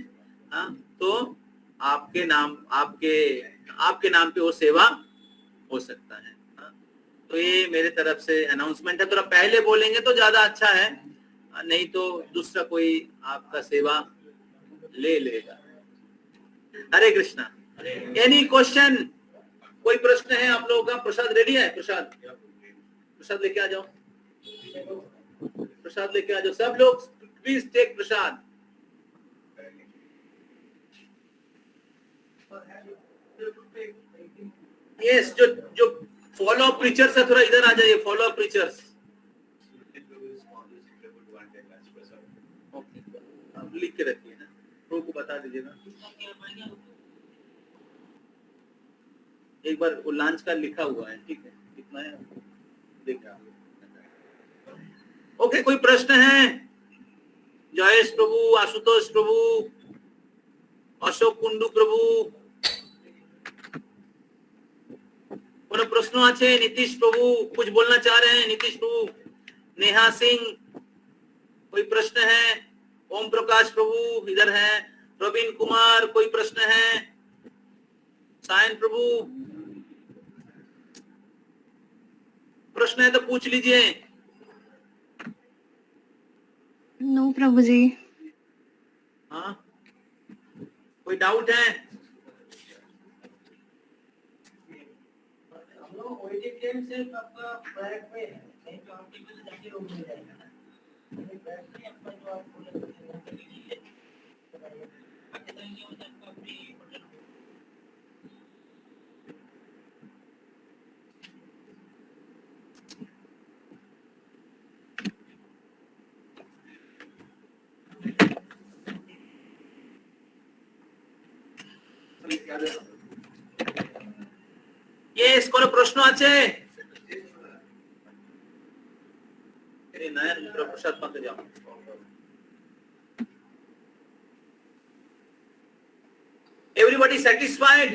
तो आपके नाम पे वो सेवा हो सकता है। तो ये मेरे तरफ से अनाउंसमेंट है। थोड़ा पहले बोलेंगे तो ज्यादा अच्छा है, नहीं तो दूसरा कोई आपका सेवा ले लेगा। हरे कृष्णा। एनी क्वेश्चन, कोई प्रश्न है आप लोगों का? प्रसाद रेडी है? प्रसाद लेके आ जाओ, प्रसाद लेके आ जाओ सब लोग, प्लीज टेक प्रसाद। यस, जो फॉलो प्रीचर्स है थोड़ा इधर आ जाइए, फॉलो प्रीचर्स। आप लिख के रखिए ना, प्रो को बता दीजिएगा एक बार, वो लॉन्च का लिखा हुआ है, ठीक है, कितना है देखा। ओके, कोई प्रश्न है? जयेश प्रभु, आशुतोष प्रभु, अशोक कुंडू प्रभु, कोनो प्रश्न आछे? नीतीश प्रभु कुछ बोलना चाह रहे हैं? नीतीश प्रभु, नेहा सिंह, कोई प्रश्न है? ओम प्रकाश प्रभु इधर है, प्रवीण कुमार, कोई प्रश्न है? सायन प्रभु, प्रश्न है तो पूछ लीजिए। नो प्रभु जी। हाँ, कोई डाउट है? यस, कोनो प्रश्न আছে? এই নায়ার মিত্র প্রসাদ পাতে যাও। Everybody satisfied?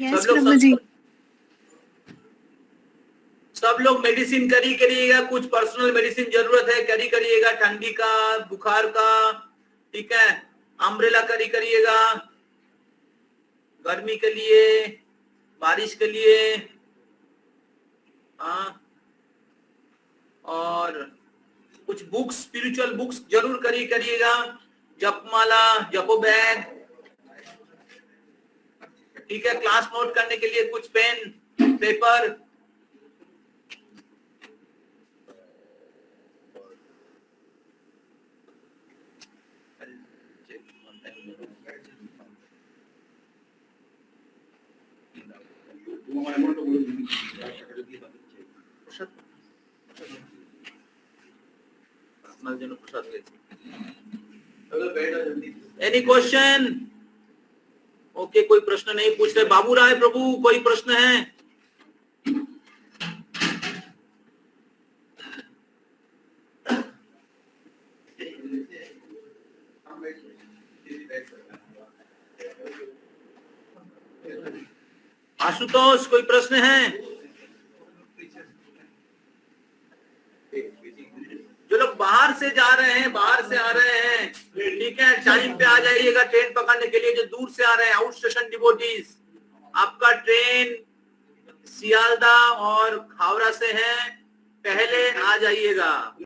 यस प्रभु जी। सब लोग मेडिसिन कैरी करिएगा, कुछ पर्सनल मेडिसिन जरूरत है कैरी करिएगा, ठंडी का, बुखार का, ठीक है, अम्ब्रेला कैरी करिएगा, गर्मी के लिए, बारिश के लिए, और कुछ बुक्स, स्पिरिचुअल बुक्स जरूर कैरी करिएगा, जपमाला, जपो बैग, ठीक है, क्लास नोट करने के लिए कुछ pen, paper, any question? Okay, कोई प्रश्न नहीं पूछ रहे। बाबू राय प्रभु, कोई प्रश्न है? आशुतोष, कोई प्रश्न है? जो लोग बाहर से जा रहे हैं, बाहर से आ रहे हैं, ठीक है, टाइम पे आ जाइएगा ट्रेन पकड़ने के लिए। जो दूर से आ रहे हैं, आउट स्टेशन डिवोटीज, आपका ट्रेन सियालदा और हावड़ा से हैं, पहले आ जाइएगा।